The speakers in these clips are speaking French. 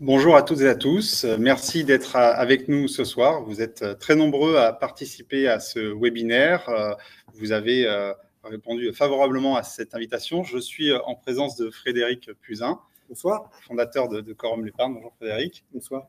Bonjour à toutes et à tous. Merci d'être avec nous ce soir. Vous êtes très nombreux à participer à ce webinaire. Vous avez répondu favorablement à cette invitation. Je suis en présence de Frédéric Puzin. Bonsoir. Fondateur de Quorum l'Épargne. Bonjour Frédéric. Bonsoir.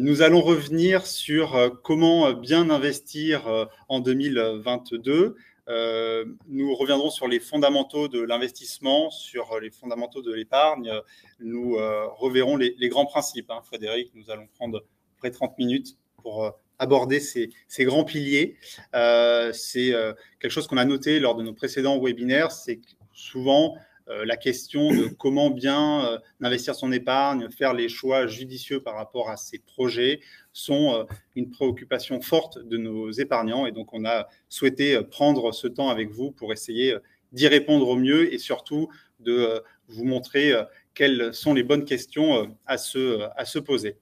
Nous allons revenir sur comment bien investir en 2022. Nous reviendrons sur les fondamentaux de l'investissement, sur les fondamentaux de l'épargne. Nous reverrons les grands principes. Frédéric, nous allons prendre près de 30 minutes pour aborder ces grands piliers. C'est quelque chose qu'on a noté lors de nos précédents webinaires, c'est que souvent la question de comment bien investir son épargne, faire les choix judicieux par rapport à ses projets sont une préoccupation forte de nos épargnants. Et donc, on a souhaité prendre ce temps avec vous pour essayer d'y répondre au mieux et surtout de vous montrer quelles sont les bonnes questions à se poser.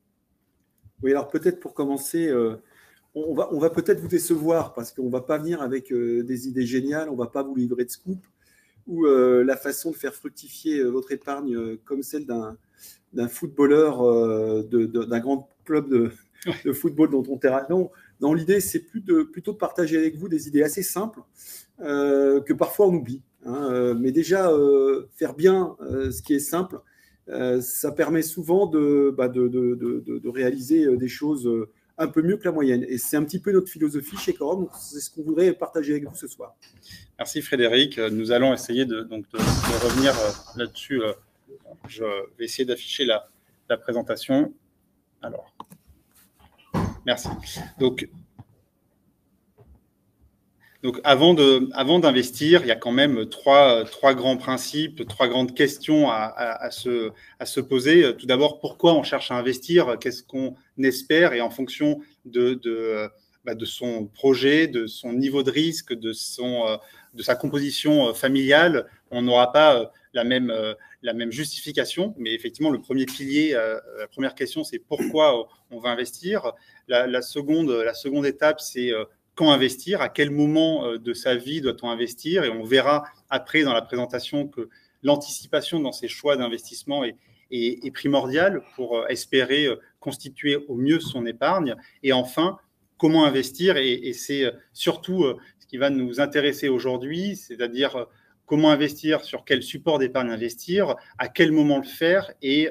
Oui, alors peut-être pour commencer, on va peut-être vous décevoir parce qu'on ne va pas venir avec des idées géniales, on ne va pas vous livrer de scoop ou la façon de faire fructifier votre épargne comme celle d'un footballeur d'un grand club de football dont on terrain. Non, l'idée, c'est plutôt de partager avec vous des idées assez simples que parfois on oublie. Mais déjà, faire bien ce qui est simple, ça permet souvent de réaliser des choses un peu mieux que la moyenne. Et c'est un petit peu notre philosophie chez Quorum. C'est ce qu'on voudrait partager avec vous ce soir. Merci Frédéric. Nous allons essayer de revenir là-dessus. Je vais essayer d'afficher la présentation. Alors, merci. Donc avant d'investir, il y a quand même trois grands principes, trois grandes questions à se poser. Tout d'abord, pourquoi on cherche à investir? Qu'est-ce qu'on espère? Et en fonction de son projet, de son niveau de risque, de sa composition familiale, on n'aura pas la même justification. Mais effectivement, le premier pilier, la première question, c'est pourquoi on va investir. La seconde étape, c'est quand investir, à quel moment de sa vie doit-on investir? Et on verra après dans la présentation que l'anticipation dans ces choix d'investissement est primordiale pour espérer constituer au mieux son épargne. Et enfin, comment investir? Et c'est surtout ce qui va nous intéresser aujourd'hui, c'est-à-dire comment investir, sur quel support d'épargne investir, à quel moment le faire et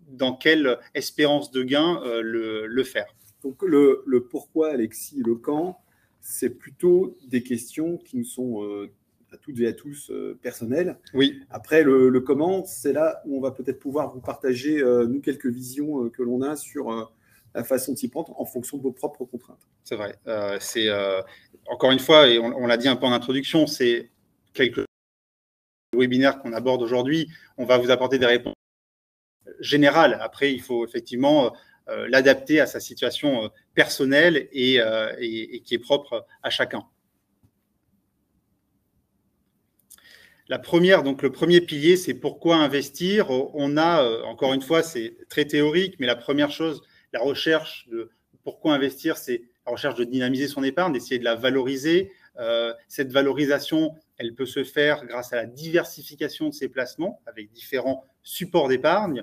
dans quelle espérance de gain le faire. Donc le pourquoi, Alexis, et le quand, c'est plutôt des questions qui nous sont à toutes et à tous personnelles. Oui. Après, le comment, c'est là où on va peut-être pouvoir vous partager, nous, quelques visions que l'on a sur la façon de s'y prendre en fonction de vos propres contraintes. C'est vrai. Encore une fois, et on l'a dit un peu en introduction, c'est quelques webinaires qu'on aborde aujourd'hui. On va vous apporter des réponses générales. Après, il faut effectivement l'adapter à sa situation personnelle et qui est propre à chacun. La première, donc le premier pilier, c'est pourquoi investir. On a, encore une fois, c'est très théorique, mais la première chose, la recherche de pourquoi investir, c'est la recherche de dynamiser son épargne, d'essayer de la valoriser. Cette valorisation, elle peut se faire grâce à la diversification de ses placements avec différents supports d'épargne.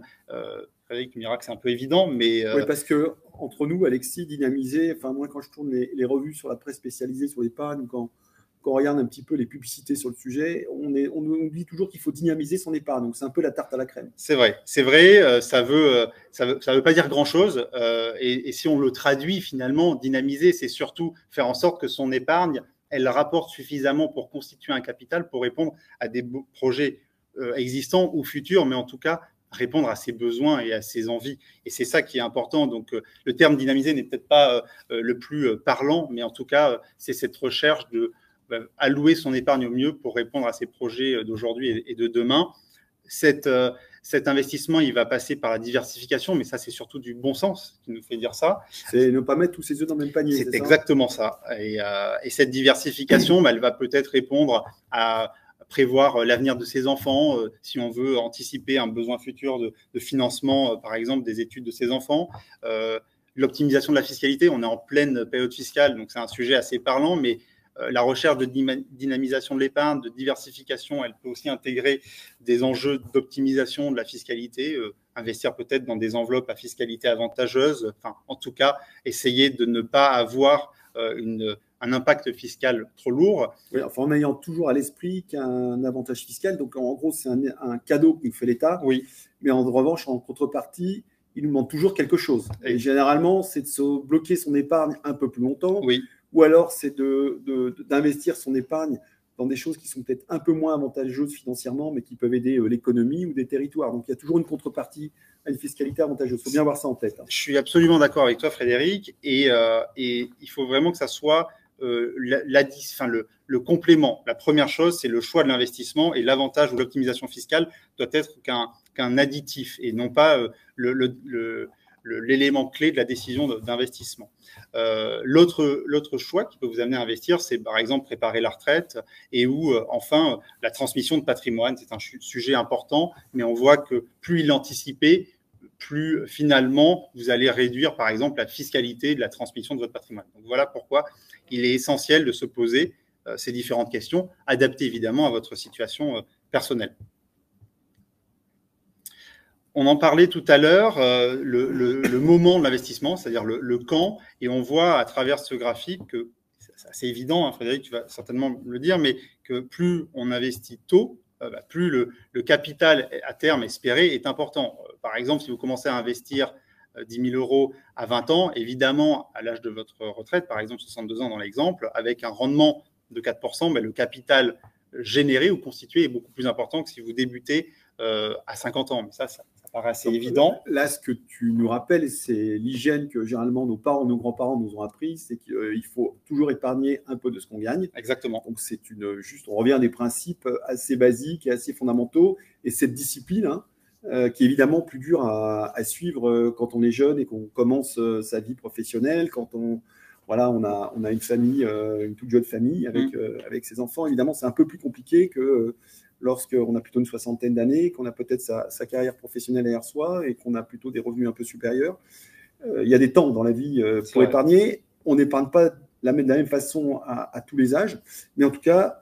Frédéric me dira que c'est un peu évident, mais… Oui, parce que entre nous, Alexis, dynamiser, enfin moi quand je tourne les revues sur la presse spécialisée sur l'épargne, quand on regarde un petit peu les publicités sur le sujet, on oublie toujours qu'il faut dynamiser son épargne. Donc c'est un peu la tarte à la crème. C'est vrai, ça veut pas dire grand-chose. Et si on le traduit finalement, dynamiser, c'est surtout faire en sorte que son épargne, elle rapporte suffisamment pour constituer un capital pour répondre à des projets existants ou futurs, mais en tout cas répondre à ses besoins et à ses envies. Et c'est ça qui est important. Donc, le terme dynamiser n'est peut-être pas le plus parlant, mais en tout cas, c'est cette recherche de allouer son épargne au mieux pour répondre à ses projets d'aujourd'hui et de demain. Cet investissement, il va passer par la diversification, mais ça, c'est surtout du bon sens qui nous fait dire ça. C'est ne pas mettre tous ses œufs dans le même panier. C'est exactement ça. Et cette diversification, elle va peut-être répondre à prévoir l'avenir de ses enfants, si on veut anticiper un besoin futur de financement, par exemple, des études de ses enfants. L'optimisation de la fiscalité, on est en pleine période fiscale, donc c'est un sujet assez parlant, mais la recherche de dynamisation de l'épargne, de diversification, elle peut aussi intégrer des enjeux d'optimisation de la fiscalité, investir peut-être dans des enveloppes à fiscalité avantageuse, enfin, en tout cas, essayer de ne pas avoir un impact fiscal trop lourd. Oui, enfin, en ayant toujours à l'esprit qu'un avantage fiscal, donc en gros, c'est un cadeau que nous fait l'État, oui. Mais en revanche, en contrepartie, il nous demande toujours quelque chose. Et généralement, c'est de se bloquer son épargne un peu plus longtemps, oui. ou alors c'est d'investir son épargne dans des choses qui sont peut-être un peu moins avantageuses financièrement, mais qui peuvent aider l'économie ou des territoires. Donc il y a toujours une contrepartie à une fiscalité avantageuse. Il faut bien avoir ça en tête. Je suis absolument d'accord avec toi, Frédéric, et il faut vraiment que ça soit le complément. La première chose, c'est le choix de l'investissement, et l'avantage ou l'optimisation fiscale doit être qu'un additif et non pas l'élément clé de la décision d'investissement. L'autre choix qui peut vous amener à investir, c'est par exemple préparer la retraite et enfin la transmission de patrimoine. C'est un sujet important, mais on voit que plus il est anticipé, plus finalement vous allez réduire par exemple la fiscalité de la transmission de votre patrimoine. Donc voilà pourquoi il est essentiel de se poser ces différentes questions, adaptées évidemment à votre situation personnelle. On en parlait tout à l'heure, le moment de l'investissement, c'est-à-dire le quand, et on voit à travers ce graphique que c'est assez évident, hein, Frédéric, tu vas certainement le dire, mais que plus on investit tôt, plus le capital à terme espéré est important. Par exemple, si vous commencez à investir 10 000 euros à 20 ans, évidemment, à l'âge de votre retraite, par exemple 62 ans dans l'exemple, avec un rendement de 4%, le capital généré ou constitué est beaucoup plus important que si vous débutez à 50 ans. Mais ça paraît assez évident. Là, ce que tu nous rappelles, c'est l'hygiène que généralement nos parents, nos grands-parents nous ont appris, c'est qu'il faut toujours épargner un peu de ce qu'on gagne. Exactement. Donc, on revient à des principes assez basiques et assez fondamentaux. Et cette discipline, qui est évidemment plus dure à suivre quand on est jeune et qu'on commence sa vie professionnelle, quand on a une famille, une toute jeune famille avec ses enfants. Évidemment, c'est un peu plus compliqué que lorsqu'on a plutôt une soixantaine d'années, qu'on a peut-être sa carrière professionnelle derrière soi et qu'on a plutôt des revenus un peu supérieurs. Il y a des temps dans la vie pour épargner. On n'épargne pas de la même façon à tous les âges. Mais en tout cas,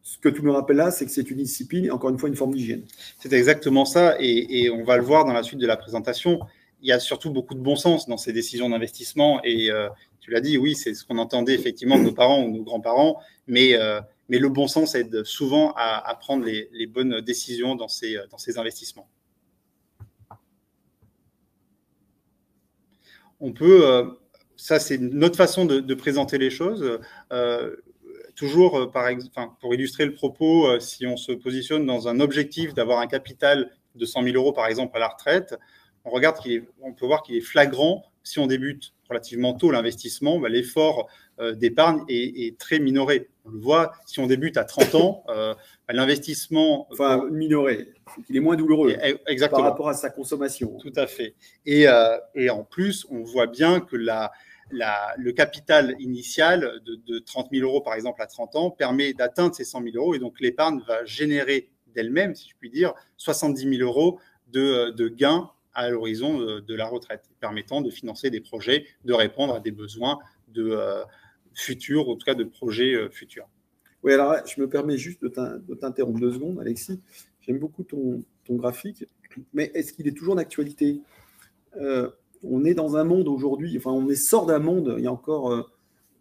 ce que tu me rappelles là, c'est que c'est une discipline et encore une fois une forme d'hygiène. C'est exactement ça. Et on va le voir dans la suite de la présentation. Il y a surtout beaucoup de bon sens dans ces décisions d'investissement. Et tu l'as dit, oui, c'est ce qu'on entendait effectivement de nos parents ou nos grands-parents. Mais le bon sens aide souvent à prendre les bonnes décisions dans ces investissements. On peut, ça c'est une autre façon de présenter les choses. Toujours, pour illustrer le propos, si on se positionne dans un objectif d'avoir un capital de 100 000 euros, par exemple, à la retraite, on peut voir qu'il est flagrant. Si on débute relativement tôt l'investissement, l'effort d'épargne est très minoré. On le voit, si on débute à 30 ans, l'investissement… Enfin, minoré, il est moins douloureux exactement. Par rapport à sa consommation. Tout à fait. Et en plus, on voit bien que le capital initial de 30 000 euros, par exemple, à 30 ans, permet d'atteindre ces 100 000 euros. Et donc, l'épargne va générer d'elle-même, si je puis dire, 70 000 euros de gains à l'horizon de la retraite, permettant de financer des projets, de répondre à des besoins futurs, en tout cas de projets futurs. Oui, alors je me permets juste de t'interrompre 2 secondes, Alexis. J'aime beaucoup ton graphique, mais est-ce qu'il est toujours d'actualité ? On est dans un monde aujourd'hui, enfin on sort d'un monde, il y a encore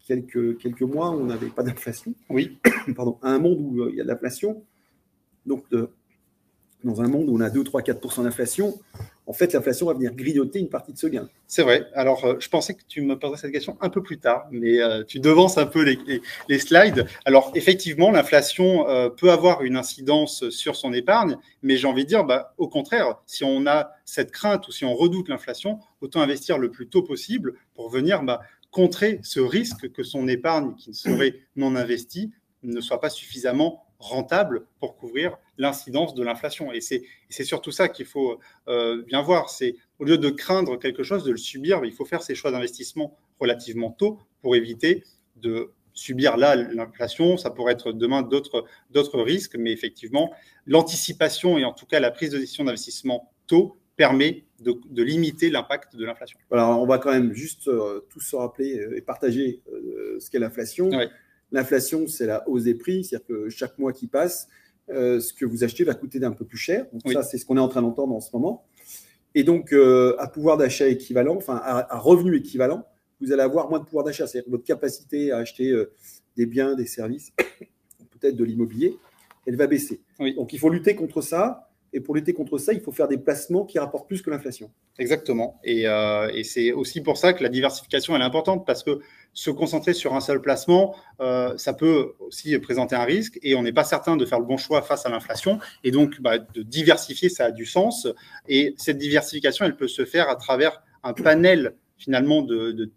quelques mois, où on n'avait pas d'inflation. Oui. Pardon, un monde où il y a de l'inflation. Donc, dans un monde où on a 2, 3, 4% d'inflation, en fait, l'inflation va venir grignoter une partie de ce gain. C'est vrai. Alors, je pensais que tu me poserais cette question un peu plus tard, mais tu devances un peu les slides. Alors, effectivement, l'inflation peut avoir une incidence sur son épargne, mais j'ai envie de dire, au contraire, si on a cette crainte ou si on redoute l'inflation, autant investir le plus tôt possible pour venir contrer ce risque que son épargne qui serait non investie ne soit pas suffisamment rentable pour couvrir l'incidence de l'inflation. Et c'est surtout ça qu'il faut bien voir. C'est au lieu de craindre quelque chose, de le subir, il faut faire ces choix d'investissement relativement tôt pour éviter de subir là l'inflation. Ça pourrait être demain d'autres risques, mais effectivement, l'anticipation et en tout cas la prise de décision d'investissement tôt permet de limiter l'impact de l'inflation. Alors, on va quand même juste tous se rappeler et partager ce qu'est l'inflation. Ouais. L'inflation, c'est la hausse des prix, c'est-à-dire que chaque mois qui passe, ce que vous achetez va coûter d'un peu plus cher. Donc ça, c'est ce qu'on est en train d'entendre en ce moment. Et donc, à pouvoir d'achat équivalent, enfin à revenu équivalent, vous allez avoir moins de pouvoir d'achat. C'est-à-dire que votre capacité à acheter des biens, des services, peut-être de l'immobilier, elle va baisser. Donc, il faut lutter contre ça. Et pour lutter contre ça, il faut faire des placements qui rapportent plus que l'inflation. Exactement. Et c'est aussi pour ça que la diversification elle est importante, parce que se concentrer sur un seul placement, ça peut aussi présenter un risque et on n'est pas certain de faire le bon choix face à l'inflation. Et donc, de diversifier, ça a du sens. Et cette diversification, elle peut se faire à travers un panel finalement de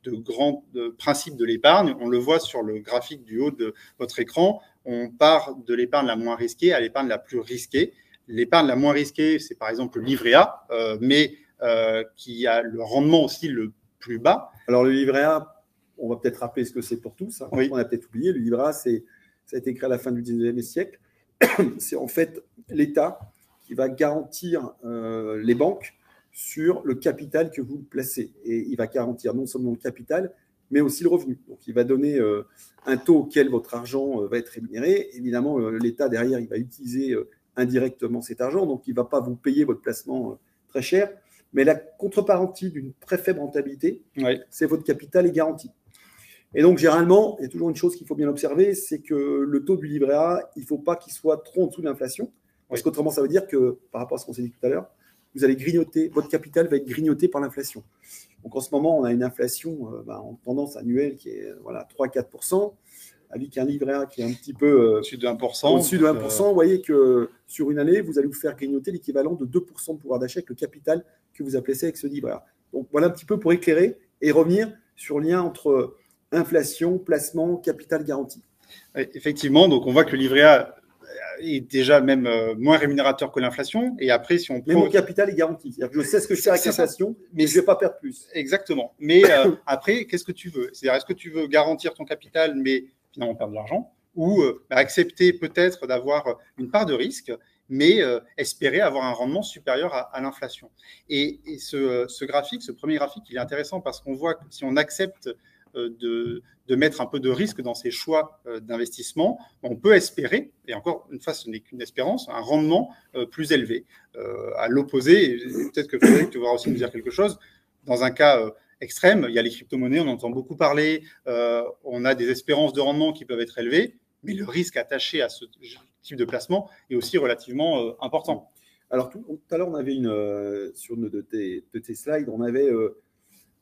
grands principes de l'épargne. On le voit sur le graphique du haut de votre écran. On part de l'épargne la moins risquée à l'épargne la plus risquée. L'épargne la moins risquée, c'est par exemple le livret A, mais qui a le rendement aussi le plus bas. Alors le livret A, on va peut-être rappeler ce que c'est pour tous. Hein. On a peut-être oublié. Le livret A, ça a été créé à la fin du 19e siècle. C'est en fait l'État qui va garantir les banques sur le capital que vous placez. Et il va garantir non seulement le capital, mais aussi le revenu. Donc il va donner un taux auquel votre argent va être rémunéré. Évidemment, l'État derrière, il va utiliser indirectement cet argent, donc il ne va pas vous payer votre placement très cher, mais la contrepartie d'une très faible rentabilité, c'est votre capital est garanti. Et donc, généralement, il y a toujours une chose qu'il faut bien observer, c'est que le taux du livret A, il ne faut pas qu'il soit trop en dessous de l'inflation, parce qu'autrement, ça veut dire que, par rapport à ce qu'on s'est dit tout à l'heure, vous allez grignoter, votre capital va être grignoté par l'inflation. Donc, en ce moment, on a une inflation en tendance annuelle qui est 3-4%, avec un livret A qui est un petit peu au-dessus de 1%. Au-dessus de 1%, vous voyez que sur une année, vous allez vous faire grignoter l'équivalent de 2% de pouvoir d'achat avec le capital que vous avez placé avec ce livret A. Donc voilà un petit peu pour éclairer et revenir sur le lien entre inflation, placement, capital garanti. Effectivement, donc on voit que le livret A est déjà même moins rémunérateur que l'inflation. Et après, si on Mais mon capital est garanti. C'est-à-dire que je sais ce que je fais avec l'inflation, mais je ne vais pas perdre plus. Exactement. Mais après, qu'est-ce que tu veux? C'est-à-dire, est-ce que tu veux garantir ton capital, mais finalement perdre de l'argent, ou accepter peut-être d'avoir une part de risque, mais espérer avoir un rendement supérieur à l'inflation. Et ce graphique, ce premier graphique, il est intéressant parce qu'on voit que si on accepte de mettre un peu de risque dans ses choix d'investissement, on peut espérer, et encore une fois, ce n'est qu'une espérance, un rendement plus élevé. À l'opposé, peut-être que Frédéric, tu vas aussi nous dire quelque chose, dans un cas extrême, il y a les crypto-monnaies, on entend beaucoup parler, on a des espérances de rendement qui peuvent être élevées, mais le risque attaché à ce type de placement est aussi relativement important. Alors, tout à l'heure, on avait sur une de tes slides, on avait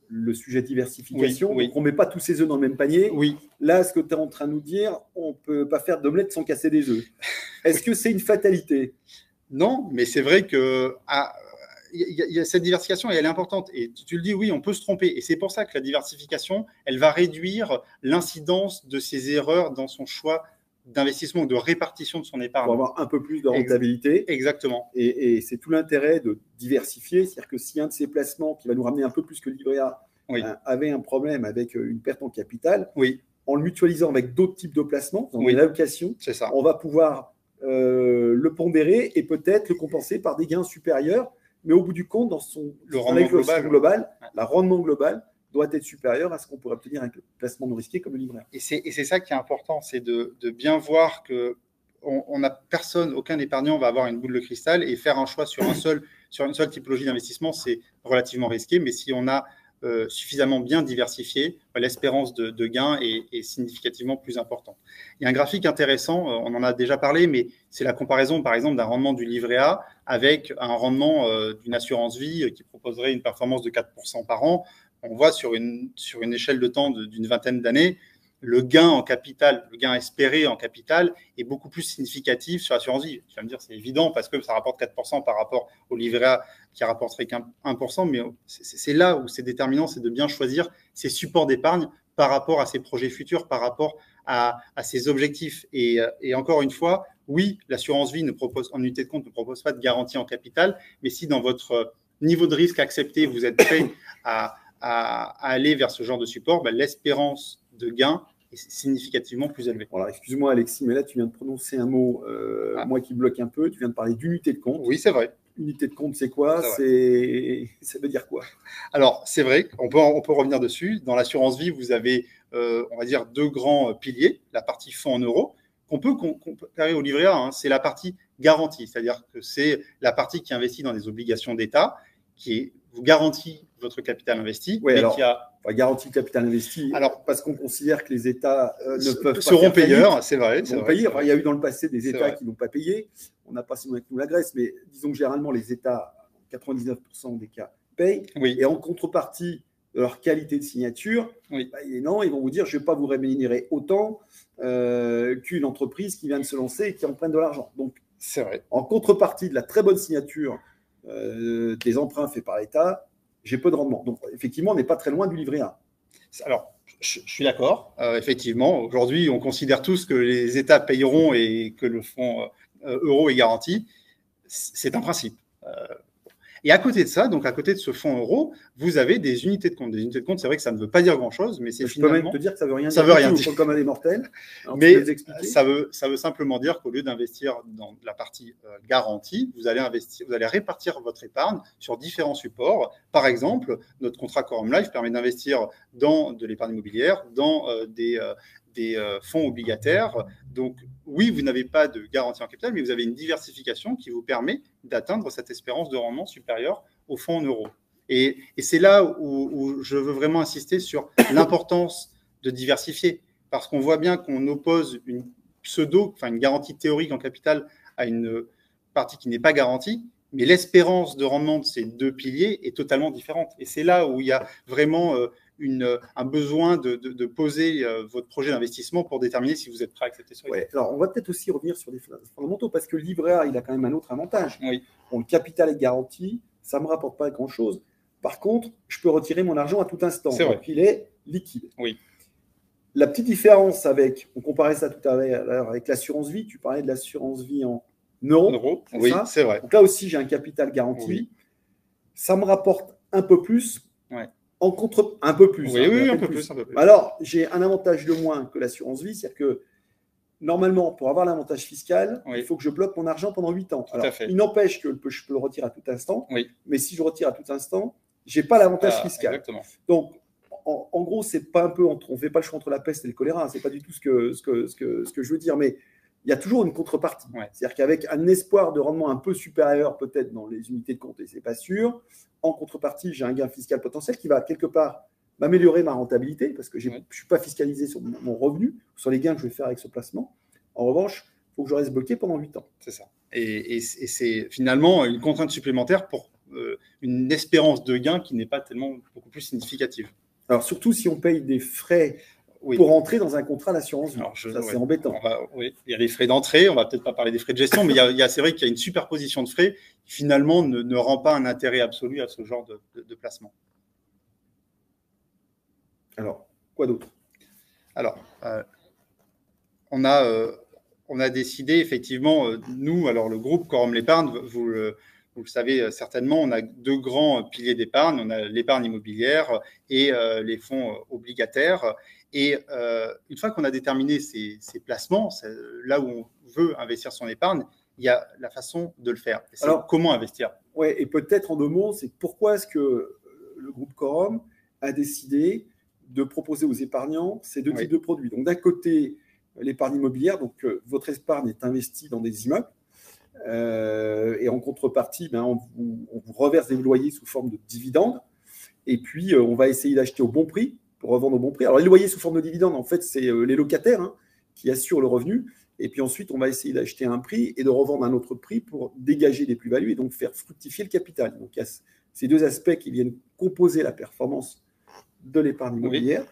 le sujet diversification. Oui. Donc, on ne met pas tous ses œufs dans le même panier. Oui. Là, ce que tu es en train de nous dire, on ne peut pas faire d'omelette sans casser des œufs. Est-ce que c'est une fatalité? Non, mais c'est vrai que il y a cette diversification et elle est importante. Et tu le dis, oui, on peut se tromper. Et c'est pour ça que la diversification, elle va réduire l'incidence de ses erreurs dans son choix d'investissement ou de répartition de son épargne. Pour avoir un peu plus de rentabilité. Exactement. Et c'est tout l'intérêt de diversifier. C'est-à-dire que si un de ces placements qui va nous ramener un peu plus que le livret A avait un problème avec une perte en capital, en le mutualisant avec d'autres types de placements, dans une allocation, on va pouvoir le pondérer et peut-être le compenser par des gains supérieurs. Mais au bout du compte, dans le rendement global, la rendement global doit être supérieur à ce qu'on pourrait obtenir avec le placement non risqué comme le livret A. Et c'est ça qui est important, c'est de bien voir que aucun épargnant va avoir une boule de cristal et faire un choix sur une seule typologie d'investissement, c'est relativement risqué. Mais si on a suffisamment bien diversifié, l'espérance de gain est significativement plus importante. Il y a un graphique intéressant, on en a déjà parlé, mais c'est la comparaison, par exemple, d'un rendement du livret A avec un rendement d'une assurance vie qui proposerait une performance de 4% par an. On voit sur une échelle de temps d'une vingtaine d'années, le gain en capital, le gain espéré en capital est beaucoup plus significatif sur l'assurance vie. Tu vas me dire, c'est évident parce que ça rapporte 4% par rapport au livret A qui rapporterait qu'un 1%, mais c'est là où c'est déterminant, c'est de bien choisir ses supports d'épargne par rapport à ses projets futurs, par rapport à ses objectifs. Et encore une fois, oui, l'assurance vie en unité de compte ne propose pas de garantie en capital, mais si dans votre niveau de risque accepté, vous êtes prêt à aller vers ce genre de support, l'espérance de gain est significativement plus élevée. Voilà, excuse-moi Alexis, mais là tu viens de prononcer un mot, moi qui bloque un peu, tu viens de parler d'unité de compte. Oui, c'est vrai. Unité de compte, c'est quoi? Ça veut dire quoi? Alors, c'est vrai, on peut revenir dessus. Dans l'assurance vie, vous avez on va dire, deux grands piliers, la partie fonds en euros, qu'on peut comparer au livret A. Hein. C'est la partie garantie, c'est-à-dire que c'est la partie qui investit dans des obligations d'État, qui vous garantit votre capital investi, ouais, mais alors, qui a garantie de capital investi, alors, parce qu'on considère que les États ne peuvent pas seront payeurs, c'est vrai. Ils vont payer. Enfin, il y a eu dans le passé des États qui n'ont pas payé. On n'a pas si loin que nous la Grèce, mais disons que généralement les États, 99% des cas, payent. Oui. Et en contrepartie de leur qualité de signature, oui. Non, ils vont vous dire je ne vais pas vous rémunérer autant qu'une entreprise qui vient de se lancer et qui emprunte de l'argent. Donc, c'est vrai. En contrepartie de la très bonne signature des emprunts faits par l'État, j'ai peu de rendement. Donc, effectivement, on n'est pas très loin du livret A. Alors, je suis d'accord. Effectivement, aujourd'hui, on considère tous que les États payeront et que le fonds euro est garanti. C'est un principe. Et à côté de ça, donc à côté de ce fonds euro, vous avez des unités de compte. Des unités de compte, c'est vrai que ça ne veut pas dire grand-chose, mais c'est finalement… Je peux même te dire que ça ne veut rien dire. Ça veut rien dire. Comme à des mortels. Alors, mais ça veut simplement dire qu'au lieu d'investir dans la partie garantie, vous allez répartir votre épargne sur différents supports. Par exemple, notre contrat Quorum Life permet d'investir dans de l'épargne immobilière, dans des fonds obligataires. Donc, oui, vous n'avez pas de garantie en capital, mais vous avez une diversification qui vous permet d'atteindre cette espérance de rendement supérieure au fonds en euros. Et c'est là où je veux vraiment insister sur l'importance de diversifier, parce qu'on voit bien qu'on oppose une garantie théorique en capital à une partie qui n'est pas garantie, mais l'espérance de rendement de ces deux piliers est totalement différente. Et c'est là où il y a vraiment un besoin de poser votre projet d'investissement pour déterminer si vous êtes prêt à accepter ce risque. Ouais, alors on va peut-être aussi revenir sur les fondamentaux, parce que le livret A, il a quand même un autre avantage. Oui. Bon, le capital est garanti, ça ne me rapporte pas grand-chose. Par contre, je peux retirer mon argent à tout instant. Donc, il est liquide. Oui. La petite différence on comparait ça tout à l'heure avec l'assurance vie, tu parlais de l'assurance vie en euros. Oui, c'est vrai. Donc là aussi, j'ai un capital garanti. Oui. Ça me rapporte un peu plus. Ouais. Un peu plus. Oui, un peu plus. Alors, j'ai un avantage de moins que l'assurance vie, c'est-à-dire que normalement, pour avoir l'avantage fiscal, il faut que je bloque mon argent pendant 8 ans. Alors, il n'empêche que je peux le retirer à tout instant, mais si je retire à tout instant, je n'ai pas l'avantage fiscal. Exactement. Donc, en gros, c'est pas un peu on ne fait pas le choix entre la peste et le choléra. C'est pas du tout ce que je veux dire, mais il y a toujours une contrepartie. Ouais. C'est-à-dire qu'avec un espoir de rendement un peu supérieur, peut-être dans les unités de compte, et c'est pas sûr, en contrepartie, j'ai un gain fiscal potentiel qui va quelque part m'améliorer ma rentabilité parce que je ne suis pas fiscalisé sur mon revenu, sur les gains que je vais faire avec ce placement. En revanche, il faut que je reste bloqué pendant 8 ans. C'est ça. Et c'est finalement une contrainte supplémentaire pour une espérance de gain qui n'est pas tellement beaucoup plus significative. Alors, surtout si on paye des frais pour entrer dans un contrat d'assurance vie. Ça, c'est embêtant. Il y a les frais d'entrée, on ne va peut-être pas parler des frais de gestion, mais c'est vrai qu'il y a une superposition de frais qui finalement ne rend pas un intérêt absolu à ce genre de placement. Alors, quoi d'autre? Alors, on a décidé effectivement, nous, alors le groupe Quorum l'Épargne, vous le savez certainement, on a deux grands piliers d'épargne. On a l'épargne immobilière et les fonds obligataires. Et une fois qu'on a déterminé ces placements, là où on veut investir son épargne, il y a la façon de le faire. Alors, comment investir? Oui, et peut-être en deux mots, c'est pourquoi est-ce que le groupe Quorum a décidé de proposer aux épargnants ces deux types de produits. Donc, d'un côté, l'épargne immobilière, donc votre épargne est investie dans des immeubles. Et en contrepartie, on vous reverse des loyers sous forme de dividendes. Et puis, on va essayer d'acheter au bon prix pour revendre au bon prix. Alors, les loyers sous forme de dividendes, en fait, c'est les locataires qui assurent le revenu. Et puis ensuite, on va essayer d'acheter à un prix et de revendre à un autre prix pour dégager des plus-values et donc faire fructifier le capital. Donc, il y a ces deux aspects qui viennent composer la performance de l'épargne immobilière.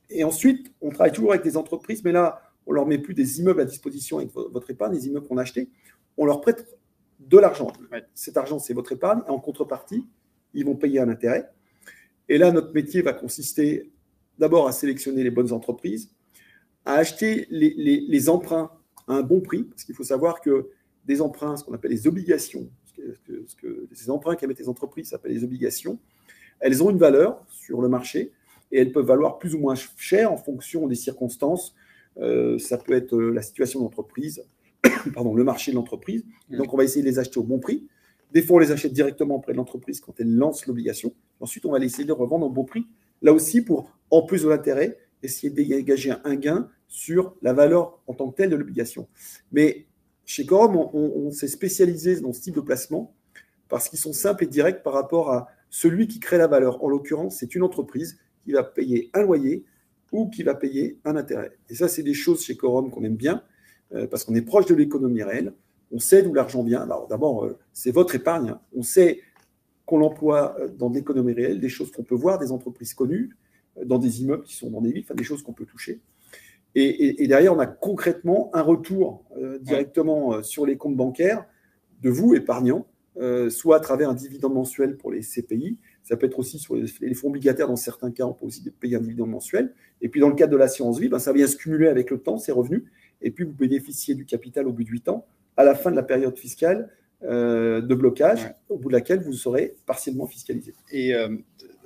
Et ensuite, on travaille toujours avec des entreprises, mais là, on ne leur met plus des immeubles à disposition avec votre épargne, les immeubles qu'on a achetés. On leur prête de l'argent. Cet argent, c'est votre épargne. Et en contrepartie, ils vont payer un intérêt. Et là, notre métier va consister d'abord à sélectionner les bonnes entreprises, à acheter les emprunts à un bon prix, parce qu'il faut savoir que des emprunts, ce qu'on appelle les obligations, ces emprunts qu'émettent les entreprises s'appellent les obligations, elles ont une valeur sur le marché et elles peuvent valoir plus ou moins cher en fonction des circonstances. Ça peut être la situation de l'entreprise, le marché de l'entreprise. Donc, on va essayer de les acheter au bon prix. Des fois, on les achète directement auprès de l'entreprise quand elle lance l'obligation. Ensuite, on va essayer de revendre au bon prix. Là aussi, pour, en plus de l'intérêt, essayer de dégager un gain sur la valeur en tant que telle de l'obligation. Mais chez Quorum, on s'est spécialisé dans ce type de placement parce qu'ils sont simples et directs par rapport à celui qui crée la valeur. En l'occurrence, c'est une entreprise qui va payer un loyer ou qui va payer un intérêt. Et ça, c'est des choses chez Quorum qu'on aime bien parce qu'on est proche de l'économie réelle. On sait d'où l'argent vient. Alors d'abord, c'est votre épargne. Hein. On sait qu'on l'emploie dans l'économie réelle, des choses qu'on peut voir, des entreprises connues, dans des immeubles qui sont dans des villes, enfin des choses qu'on peut toucher. Et derrière, on a concrètement un retour directement sur les comptes bancaires de vous, épargnants, soit à travers un dividende mensuel pour les CPI, ça peut être aussi sur les fonds obligataires, dans certains cas, on peut aussi payer un dividende mensuel. Et puis dans le cadre de l'assurance vie, ça vient se cumuler avec le temps, ces revenus, et puis vous bénéficiez du capital au bout de 8 ans, à la fin de la période fiscale de blocage, au bout de laquelle vous serez partiellement fiscalisé. Et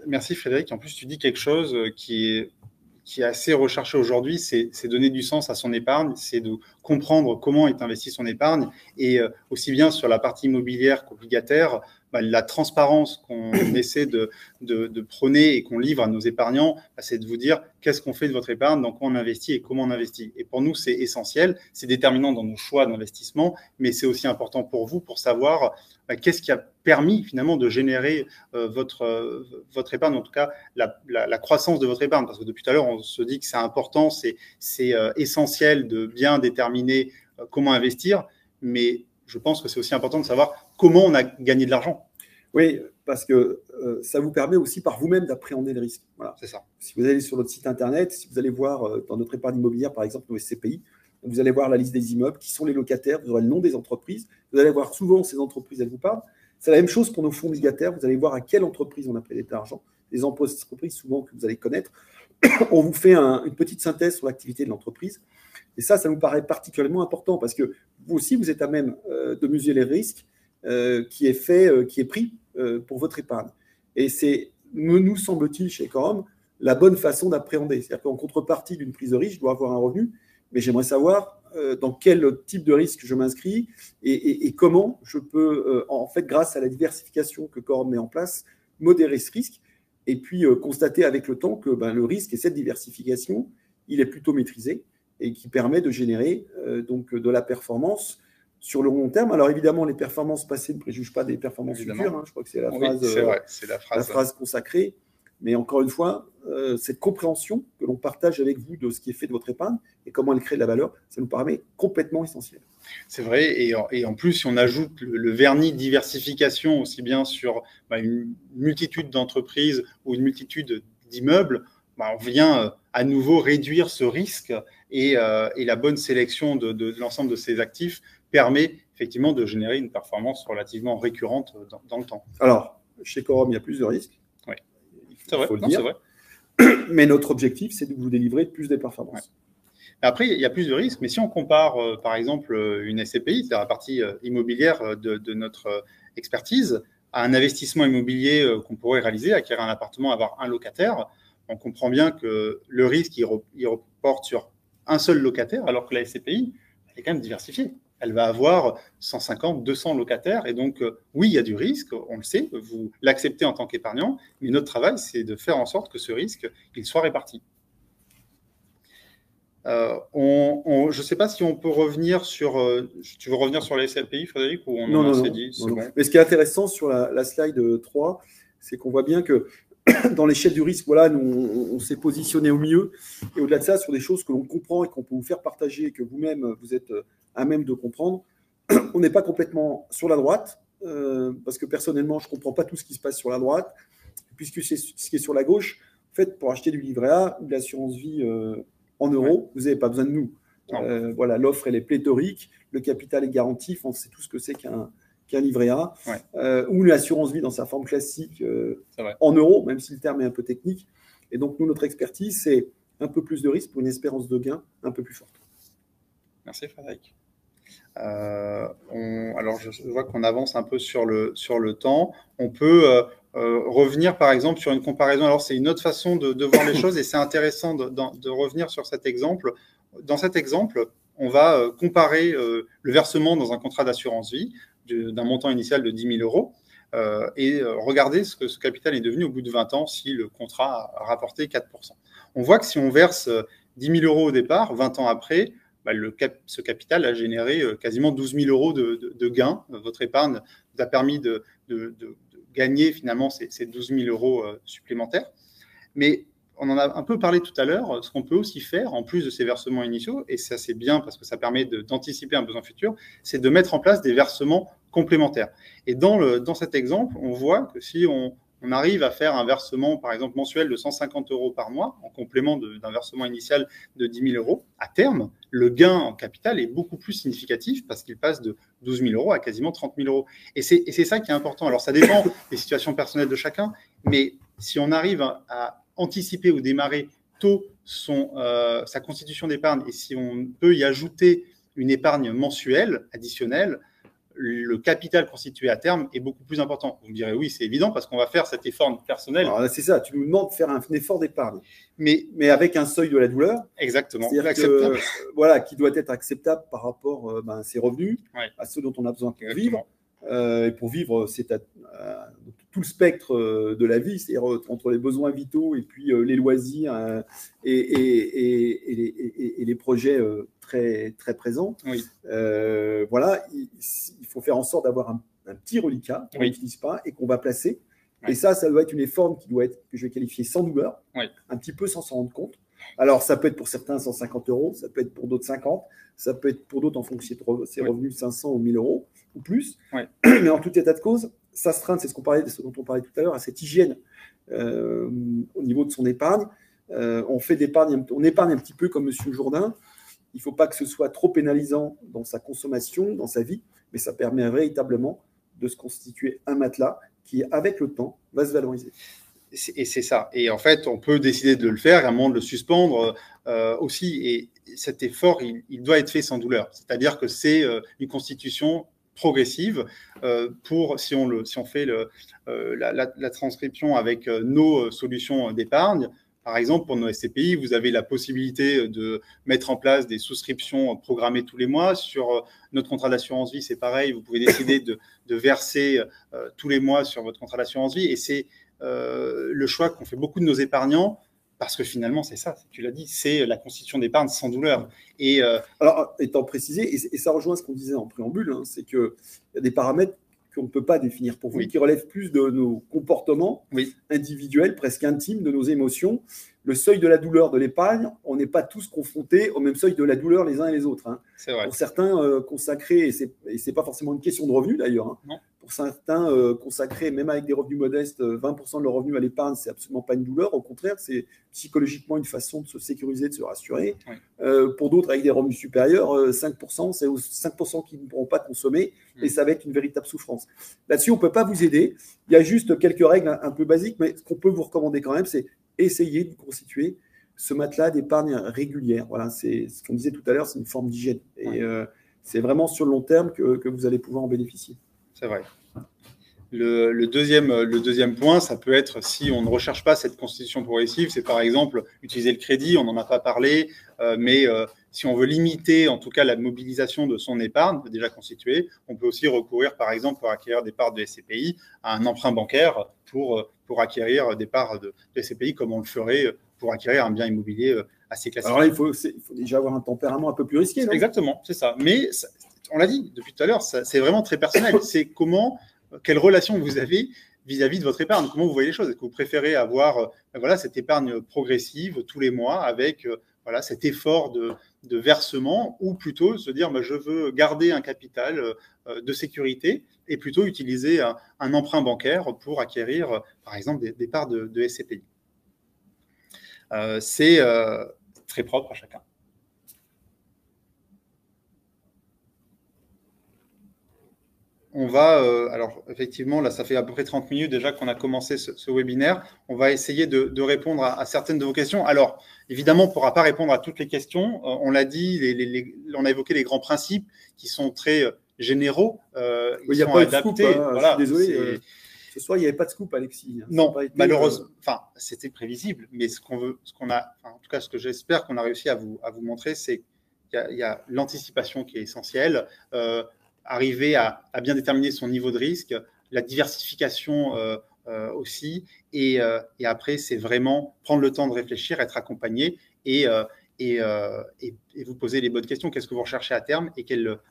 merci Frédéric. En plus, tu dis quelque chose qui est assez recherché aujourd'hui, c'est donner du sens à son épargne, c'est de comprendre comment est investi son épargne, et aussi bien sur la partie immobilière qu'obligataire, la transparence qu'on essaie de prôner et qu'on livre à nos épargnants, c'est de vous dire qu'est-ce qu'on fait de votre épargne, dans quoi on investit et comment on investit. Et pour nous, c'est essentiel, c'est déterminant dans nos choix d'investissement, mais c'est aussi important pour vous pour savoir qu'est-ce qui a permis finalement de générer votre épargne, en tout cas la croissance de votre épargne. Parce que depuis tout à l'heure, on se dit que c'est important, c'est essentiel de bien déterminer comment investir, mais je pense que c'est aussi important de savoir comment on a gagné de l'argent. Oui, parce que ça vous permet aussi par vous-même d'appréhender les risques. Voilà. C'est ça. Si vous allez sur notre site internet, si vous allez voir dans notre épargne immobilière, par exemple, nos SCPI, vous allez voir la liste des immeubles, qui sont les locataires, vous aurez le nom des entreprises, vous allez voir souvent ces entreprises, elles vous parlent. C'est la même chose pour nos fonds obligataires, vous allez voir à quelle entreprise on a prêté l'argent, les entreprises souvent que vous allez connaître. On vous fait une petite synthèse sur l'activité de l'entreprise. Et ça nous paraît particulièrement important parce que vous aussi, vous êtes à même de mesurer les risques qui est pris pour votre épargne. Et c'est, nous semble-t-il, chez Quorum, la bonne façon d'appréhender. C'est-à-dire qu'en contrepartie d'une prise de risque, je dois avoir un revenu, mais j'aimerais savoir dans quel type de risque je m'inscris et comment je peux, en fait, grâce à la diversification que Quorum met en place, modérer ce risque et puis constater avec le temps que le risque et cette diversification, il est plutôt maîtrisé et qui permet de générer donc de la performance sur le long terme. Alors évidemment, les performances passées ne préjugent pas des performances futures. Hein. Je crois que c'est la phrase, c'est vrai, c'est la phrase consacrée. Mais encore une fois, cette compréhension que l'on partage avec vous de ce qui est fait de votre épargne et comment elle crée de la valeur, ça nous paraît complètement essentiel. C'est vrai, et en plus, si on ajoute le vernis diversification aussi bien sur une multitude d'entreprises ou une multitude d'immeubles, on vient à nouveau réduire ce risque et la bonne sélection de l'ensemble de ces actifs permet effectivement de générer une performance relativement récurrente dans le temps. Alors, chez Quorum, il y a plus de risques. Oui, c'est vrai. C'est vrai. Mais notre objectif, c'est de vous délivrer plus de performances. Ouais. Après, il y a plus de risques, mais si on compare, par exemple, une SCPI, c'est-à-dire la partie immobilière de notre expertise, à un investissement immobilier qu'on pourrait réaliser, acquérir un appartement, avoir un locataire, on comprend bien que le risque, il reporte sur un seul locataire, alors que la SCPI, elle est quand même diversifiée. Elle va avoir 150, 200 locataires. Et donc, oui, il y a du risque, on le sait, vous l'acceptez en tant qu'épargnant, mais notre travail, c'est de faire en sorte que ce risque, il soit réparti. Je ne sais pas si on peut revenir sur... tu veux revenir sur les SCPI, Frédéric, ou on en s'est dit non. Mais ce qui est intéressant sur la slide 3, c'est qu'on voit bien que dans l'échelle du risque, voilà, nous, on s'est positionné au milieu. Et au-delà de ça, sur des choses que l'on comprend et qu'on peut vous faire partager et que vous-même, vous êtes à même de comprendre, on n'est pas complètement sur la droite, parce que personnellement, je ne comprends pas tout ce qui se passe sur la droite, puisque c'est ce qui est sur la gauche. En fait, pour acheter du livret A ou de l'assurance vie en euros, vous n'avez pas besoin de nous. Voilà, l'offre, elle est pléthorique, le capital est garanti, on sait tout ce que c'est qu'un livret A, ou l'assurance vie dans sa forme classique en euros, même si le terme est un peu technique. Et donc, nous, notre expertise, c'est un peu plus de risque pour une espérance de gain un peu plus forte. Merci, Frédéric. Alors, je vois qu'on avance un peu sur le temps. On peut revenir, par exemple, sur une comparaison. Alors, c'est une autre façon de voir les choses et c'est intéressant de revenir sur cet exemple. Dans cet exemple, on va comparer le versement dans un contrat d'assurance vie d'un montant initial de 10 000 euros et regarder ce que ce capital est devenu au bout de 20 ans si le contrat a rapporté 4%. On voit que si on verse 10 000 euros au départ, 20 ans après, bah, ce capital a généré quasiment 12 000 euros de gains. Votre épargne vous a permis de gagner finalement ces 12 000 euros supplémentaires. Mais on en a un peu parlé tout à l'heure, ce qu'on peut aussi faire, en plus de ces versements initiaux, et ça c'est bien parce que ça permet d'anticiper un besoin futur, c'est de mettre en place des versements complémentaires. Et dans cet exemple, on voit que si on arrive à faire un versement, par exemple, mensuel de 150 euros par mois, en complément d'un versement initial de 10 000 euros, à terme, le gain en capital est beaucoup plus significatif parce qu'il passe de 12 000 euros à quasiment 30 000 euros. Et c'est ça qui est important. Alors, ça dépend des situations personnelles de chacun, mais si on arrive à anticiper ou démarrer tôt sa constitution d'épargne et si on peut y ajouter une épargne mensuelle additionnelle, le capital constitué à terme est beaucoup plus important. Vous me direz oui, c'est évident parce qu'on va faire cet effort personnel. Alors là, c'est ça, tu nous demandes de faire un effort d'épargne, mais avec un seuil de la douleur. Exactement. C'est-à-dire que, voilà, qui doit être acceptable par rapport à ses revenus, ouais, à ceux dont on a besoin pour vivre. Et pour vivre, c'est tout le spectre de la vie, c'est-à-dire entre les besoins vitaux et puis les loisirs et les projets très, très présents. Oui. Voilà, il faut faire en sorte d'avoir un petit reliquat qu'on n'utilise pas et qu'on va placer. Et ça doit être une forme qui doit être, que je vais qualifier sans douleur, un petit peu sans s'en rendre compte. Alors, ça peut être pour certains 150 euros, ça peut être pour d'autres 50, ça peut être pour d'autres en fonction de ses revenus 500 ou 1000 euros ou plus. Mais en tout état de cause, s'astreindre, c'est ce dont on parlait tout à l'heure, à cette hygiène au niveau de son épargne. On épargne un petit peu comme M. Jourdain. Il ne faut pas que ce soit trop pénalisant dans sa consommation, dans sa vie, mais ça permet véritablement de se constituer un matelas qui, avec le temps, va se valoriser. Et c'est ça. Et en fait, on peut décider de le faire, à un moment de le suspendre aussi. Et cet effort, il doit être fait sans douleur. C'est-à-dire que c'est une constitution progressive si on fait la transcription avec nos solutions d'épargne. Par exemple, pour nos SCPI, vous avez la possibilité de mettre en place des souscriptions programmées tous les mois. Sur notre contrat d'assurance vie, c'est pareil. Vous pouvez décider de verser tous les mois sur votre contrat d'assurance vie. Et c'est le choix qu'ont fait beaucoup de nos épargnants, parce que finalement, c'est ça, tu l'as dit, c'est la constitution d'épargne sans douleur. Et alors, étant précisé, et ça rejoint ce qu'on disait en préambule, hein, c'est qu'il y a des paramètres qu'on ne peut pas définir pour vous, qui relèvent plus de nos comportements individuels, presque intimes, de nos émotions. Le seuil de la douleur de l'épargne, on n'est pas tous confrontés au même seuil de la douleur les uns et les autres. Hein. C'est vrai. Pour certains, consacrés, et ce n'est pas forcément une question de revenus d'ailleurs, hein. Pour certains, consacrés, même avec des revenus modestes, 20% de leur revenu à l'épargne, c'est absolument pas une douleur. Au contraire, c'est psychologiquement une façon de se sécuriser, de se rassurer. Pour d'autres, avec des revenus supérieurs, 5%, c'est aux 5% qui ne pourront pas consommer et ça va être une véritable souffrance. Là-dessus, on ne peut pas vous aider. Il y a juste quelques règles un peu basiques, mais ce qu'on peut vous recommander quand même, c'est essayer de constituer ce matelas d'épargne régulière. Voilà, c'est ce qu'on disait tout à l'heure, c'est une forme d'hygiène. Et c'est vraiment sur le long terme que vous allez pouvoir en bénéficier. C'est vrai. Le deuxième point, ça peut être si on ne recherche pas cette constitution progressive, c'est par exemple utiliser le crédit, on n'en a pas parlé, mais si on veut limiter en tout cas la mobilisation de son épargne déjà constituée, on peut aussi recourir par exemple pour acquérir des parts de SCPI à un emprunt bancaire pour acquérir des parts de SCPI comme on le ferait pour acquérir un bien immobilier assez classique. Alors là, il faut déjà avoir un tempérament un peu plus risqué, non ? Exactement, c'est ça. Mais on l'a dit depuis tout à l'heure, c'est vraiment très personnel. C'est quelle relation vous avez vis-à-vis de votre épargne, comment vous voyez les choses. Est-ce que vous préférez avoir cette épargne progressive tous les mois avec cet effort de versement, ou plutôt se dire je veux garder un capital de sécurité et plutôt utiliser un emprunt bancaire pour acquérir par exemple des parts de SCPI. C'est très propre à chacun. On va, alors effectivement, là, ça fait à peu près 30 minutes déjà qu'on a commencé ce webinaire. On va essayer de répondre à certaines de vos questions. Alors, évidemment, on ne pourra pas répondre à toutes les questions. On l'a dit, on a évoqué les grands principes qui sont très généraux. Il n'y a pas adaptés. De scoop, hein, voilà, je suis désolé. Ce soir, il n'y avait pas de scoop, Alexis. Non, malheureusement. Enfin, c'était prévisible. Mais ce qu'on a, en tout cas, ce que j'espère qu'on a réussi à vous montrer, c'est qu'il y a l'anticipation qui est essentielle. Arriver à bien déterminer son niveau de risque, la diversification aussi. Et après, c'est vraiment prendre le temps de réfléchir, être accompagné et vous poser les bonnes questions. Qu'est-ce que vous recherchez à terme et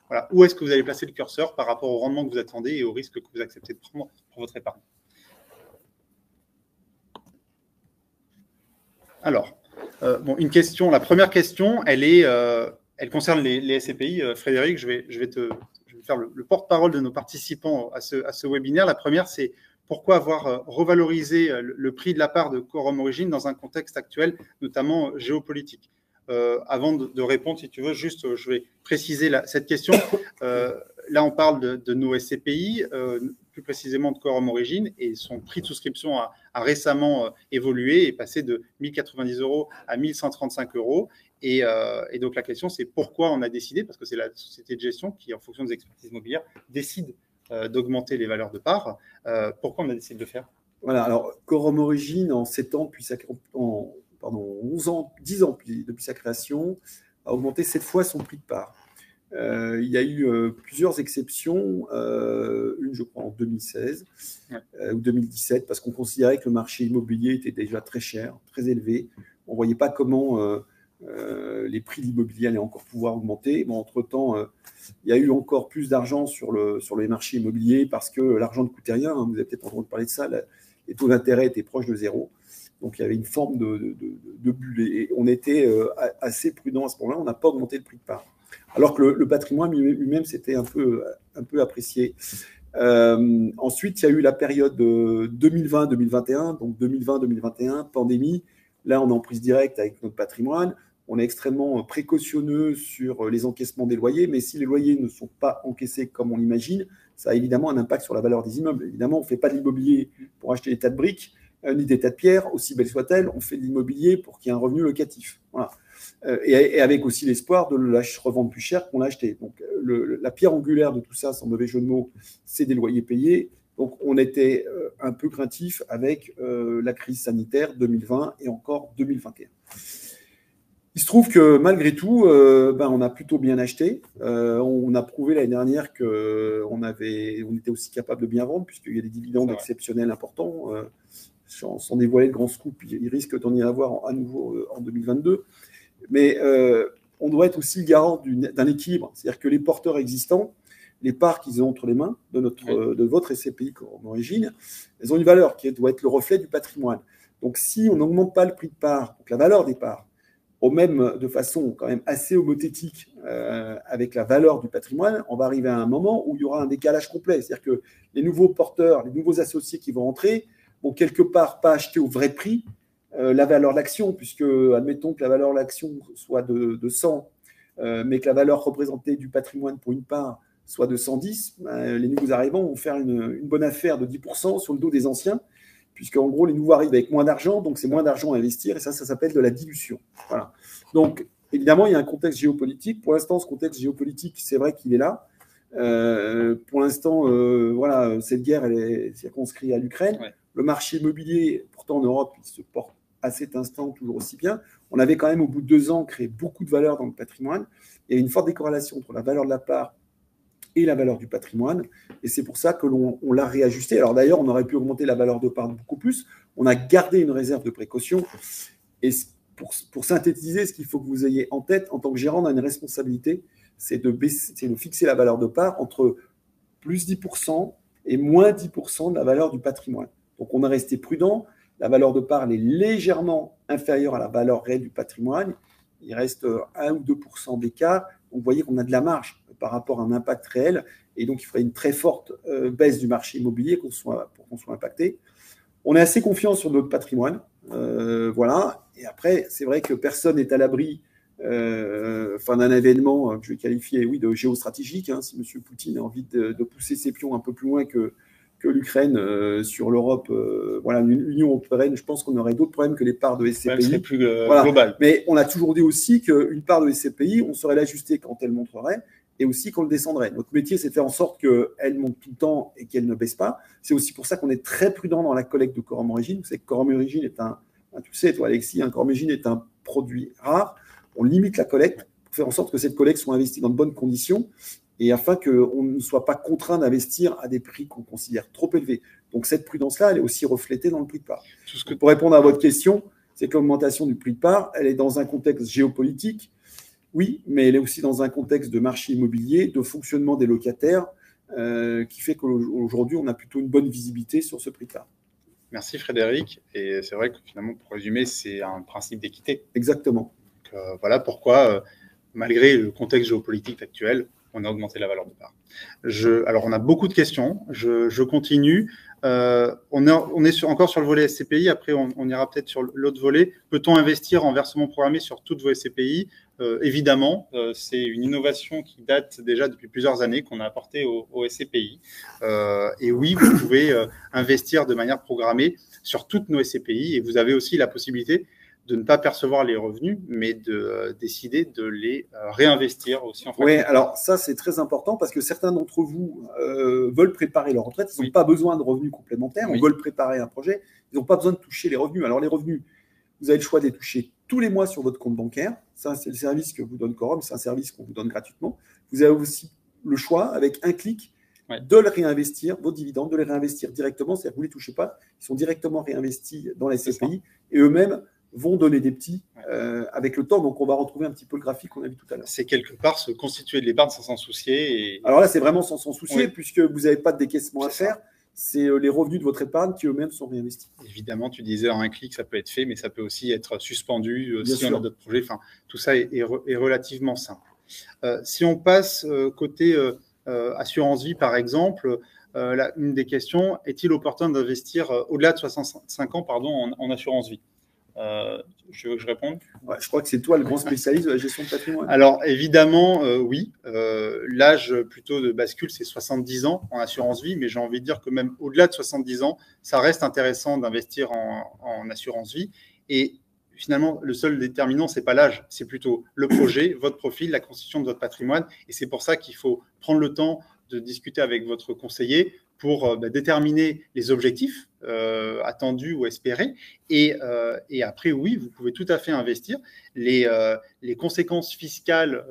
voilà, où est-ce que vous allez placer le curseur par rapport au rendement que vous attendez et au risque que vous acceptez de prendre pour votre épargne. Alors, une question. La première question, elle concerne les SCPI. Frédéric, je vais faire le porte-parole de nos participants à ce webinaire. La première, c'est pourquoi avoir revalorisé le prix de la part de Quorum Origine dans un contexte actuel, notamment géopolitique. Avant de répondre, si tu veux, juste, je vais préciser cette question. Là, on parle de nos SCPI, plus précisément de Quorum Origine, et son prix de souscription a récemment évolué et passé de 1 090 € à 1 135 €. Et donc, la question, c'est pourquoi on a décidé, parce que c'est la société de gestion qui, en fonction des expertises immobilières, décide d'augmenter les valeurs de part. Pourquoi on a décidé de le faire? Voilà, alors, Quorum Origine, en 7 ans, 11 ans, 10 ans depuis sa création, a augmenté 7 fois son prix de part. Il y a eu plusieurs exceptions, une je crois en 2016 ou 2017, parce qu'on considérait que le marché immobilier était déjà très cher, très élevé. On ne voyait pas comment les prix de l'immobilier allaient encore pouvoir augmenter. Bon, entre-temps, il y a eu encore plus d'argent sur les marchés immobiliers parce que l'argent ne coûtait rien. Hein, vous avez peut-être entendu parler de ça, les taux d'intérêt étaient proches de zéro. Donc, il y avait une forme de bulle. Et on était assez prudent à ce moment-là. On n'a pas augmenté le prix de part. Alors que le patrimoine lui-même, c'était un peu apprécié. Ensuite, il y a eu la période 2020-2021. Donc, 2020-2021, pandémie. Là, on est en prise directe avec notre patrimoine. On est extrêmement précautionneux sur les encaissements des loyers. Mais si les loyers ne sont pas encaissés comme on l'imagine, ça a évidemment un impact sur la valeur des immeubles. Évidemment, on ne fait pas de l'immobilier pour acheter des tas de briques, ni des tas de pierres, aussi belles soient-elles. On fait de l'immobilier pour qu'il y ait un revenu locatif. Voilà. Et avec aussi l'espoir de le revendre plus cher qu'on l'a acheté. Donc, la pierre angulaire de tout ça, sans mauvais jeu de mots, c'est des loyers payés. Donc, on était un peu craintif avec la crise sanitaire 2020 et encore 2021. Il se trouve que malgré tout, on a plutôt bien acheté. On a prouvé l'année dernière qu'on était aussi capable de bien vendre, puisqu'il y a des dividendes exceptionnels importants. Sans dévoiler le grand scoop, il risque d'en y avoir à nouveau en 2022. Mais on doit être aussi le garant d'un équilibre. C'est-à-dire que les porteurs existants, les parts qu'ils ont entre les mains de votre SCPI Quorum Origine, elles ont une valeur qui doit être le reflet du patrimoine. Donc, si on n'augmente pas le prix de part, donc la valeur des parts, de façon quand même assez homothétique avec la valeur du patrimoine, on va arriver à un moment où il y aura un décalage complet. C'est-à-dire que les nouveaux porteurs, les nouveaux associés qui vont entrer, vont quelque part pas acheter au vrai prix la valeur de l'action, puisque admettons que la valeur de l'action soit de 100, mais que la valeur représentée du patrimoine pour une part soit de 110, les nouveaux arrivants vont faire une bonne affaire de 10% sur le dos des anciens, puisqu'en gros, les nouveaux arrivent avec moins d'argent, donc c'est moins d'argent à investir, et ça s'appelle de la dilution. Voilà. Donc, évidemment, il y a un contexte géopolitique. Pour l'instant, ce contexte géopolitique, c'est vrai qu'il est là. Pour l'instant, voilà, cette guerre, elle est circonscrite à l'Ukraine. Ouais. Le marché immobilier, pourtant en Europe, il se porte à cet instant toujours aussi bien. On avait quand même, au bout de 2 ans, créé beaucoup de valeur dans le patrimoine. Il y a une forte décorrélation entre la valeur de la part et la valeur du patrimoine. Et c'est pour ça que l'on l'a réajusté. Alors d'ailleurs, on aurait pu augmenter la valeur de part beaucoup plus. On a gardé une réserve de précaution. Et pour synthétiser, ce qu'il faut que vous ayez en tête, en tant que gérant, on a une responsabilité, c'est de fixer la valeur de part entre plus 10% et moins 10% de la valeur du patrimoine. Donc on est resté prudent. La valeur de part elle est légèrement inférieure à la valeur réelle du patrimoine. Il reste 1 ou 2% d'écart. Donc vous voyez qu'on a de la marge par rapport à un impact réel. Et donc il faudrait une très forte baisse du marché immobilier pour qu'on soit impacté. On est assez confiant sur notre patrimoine. Voilà. Et après, c'est vrai que personne n'est à l'abri d'un événement que je vais qualifier de géostratégique. Hein, si M. Poutine a envie de pousser ses pions un peu plus loin que l'Ukraine sur l'Europe, voilà, l'Union européenne, je pense qu'on aurait d'autres problèmes que les parts de SCPI. C'est plus global. Mais on a toujours dit aussi qu'une part de SCPI, on saurait l'ajuster quand elle monterait et aussi quand elle descendrait. Notre métier, c'est de faire en sorte qu'elle monte tout le temps et qu'elle ne baisse pas. C'est aussi pour ça qu'on est très prudent dans la collecte de Quorum Origine. Vous savez que Quorum Origine est tu sais, toi, Alexis, Quorum Origine est un produit rare. On limite la collecte pour faire en sorte que cette collecte soit investie dans de bonnes conditions. et afin qu'on ne soit pas contraint d'investir à des prix qu'on considère trop élevés. Donc cette prudence-là, elle est aussi reflétée dans le prix de part. Pour répondre à votre question, c'est que l'augmentation du prix de part, elle est dans un contexte géopolitique, oui, mais elle est aussi dans un contexte de marché immobilier, de fonctionnement des locataires, qui fait qu'aujourd'hui, on a plutôt une bonne visibilité sur ce prix de part. Merci Frédéric. Et c'est vrai que finalement, pour résumer, c'est un principe d'équité. Exactement. Donc, voilà pourquoi, malgré le contexte géopolitique actuel, on a augmenté la valeur de part. Alors, on a beaucoup de questions. Je continue. On est encore sur le volet SCPI. Après, on ira peut-être sur l'autre volet. Peut-on investir en versement programmé sur toutes vos SCPI? Évidemment, c'est une innovation qui date déjà depuis plusieurs années qu'on a apportée au SCPI. Et oui, vous pouvez investir de manière programmée sur toutes nos SCPI. Et vous avez aussi la possibilité de ne pas percevoir les revenus, mais de décider de les réinvestir aussi en fait. Oui, alors ça, c'est très important parce que certains d'entre vous veulent préparer leur retraite. Ils n'ont pas besoin de revenus complémentaires. Ils veulent préparer un projet. Ils n'ont pas besoin de toucher les revenus. Alors, les revenus, vous avez le choix de les toucher tous les mois sur votre compte bancaire. Ça, c'est le service que vous donne Quorum. C'est un service qu'on vous donne gratuitement. Vous avez aussi le choix, avec un clic, de le réinvestir, vos dividendes, de les réinvestir directement. C'est-à-dire que vous ne les touchez pas. Ils sont directement réinvestis dans la SCPI et eux-mêmes vont donner des petits avec le temps. Donc, on va retrouver un petit peu le graphique qu'on a vu tout à l'heure. C'est quelque part se constituer de l'épargne sans s'en soucier. Et... Alors là, c'est vraiment sans s'en soucier, puisque vous n'avez pas de décaissement à faire. C'est les revenus de votre épargne qui eux-mêmes sont réinvestis. Évidemment, tu disais en un clic, ça peut être fait, mais ça peut aussi être suspendu si on a d'autres projets. Enfin, tout ça est relativement simple. Si on passe côté assurance vie, par exemple, une des questions, est-il opportun d'investir au-delà de 65 ans en assurance vie? Je veux que je réponde? Je crois que c'est toi le grand spécialiste de la gestion de patrimoine. Alors, évidemment, oui. L'âge plutôt de bascule, c'est 70 ans en assurance vie, mais j'ai envie de dire que même au-delà de 70 ans, ça reste intéressant d'investir en assurance vie. Et finalement, le seul déterminant, ce n'est pas l'âge, c'est plutôt le projet, votre profil, la constitution de votre patrimoine. Et c'est pour ça qu'il faut prendre le temps de discuter avec votre conseiller pour déterminer les objectifs attendus ou espérés. Et après, oui, vous pouvez tout à fait investir. Les conséquences fiscales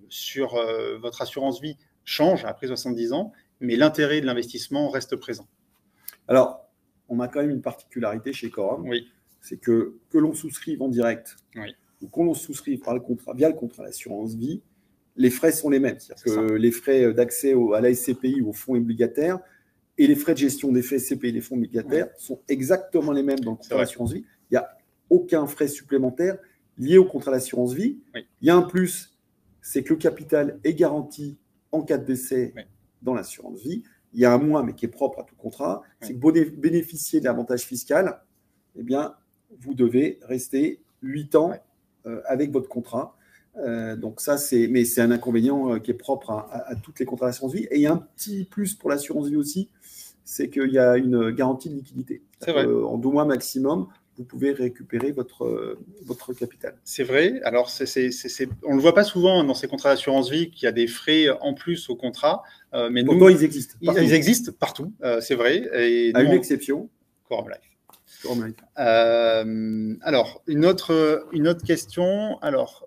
sur votre assurance vie changent après 70 ans, mais l'intérêt de l'investissement reste présent. Alors, on a quand même une particularité chez Quorum. Oui. C'est que l'on souscrive en direct ou qu'on l'on souscrive par le contrat, via le contrat d'assurance vie, les frais sont les mêmes. C'est-à-dire que les frais d'accès à la SCPI ou aux fonds obligataires et les frais de gestion des SCPI et des fonds obligataires sont exactement les mêmes dans le contrat d'assurance vie. Il n'y a aucun frais supplémentaire lié au contrat d'assurance vie. Il y a un plus, c'est que le capital est garanti en cas de décès dans l'assurance vie. Il y a un moins, mais qui est propre à tout contrat, c'est que pour bénéficier de l'avantage fiscal, eh bien, vous devez rester 8 ans avec votre contrat. Donc ça, mais c'est un inconvénient qui est propre à toutes les contrats d'assurance vie. Et il y a un petit plus pour l'assurance vie aussi, c'est qu'il y a une garantie de liquidité. C'est vrai. En 2 mois maximum, vous pouvez récupérer votre capital. C'est vrai. Alors, on ne le voit pas souvent dans ces contrats d'assurance vie qu'il y a des frais en plus au contrat. Mais pourtant, ils existent. Ils existent partout, c'est vrai. Et à une exception. Quorum Life. Alors, une autre question. Alors,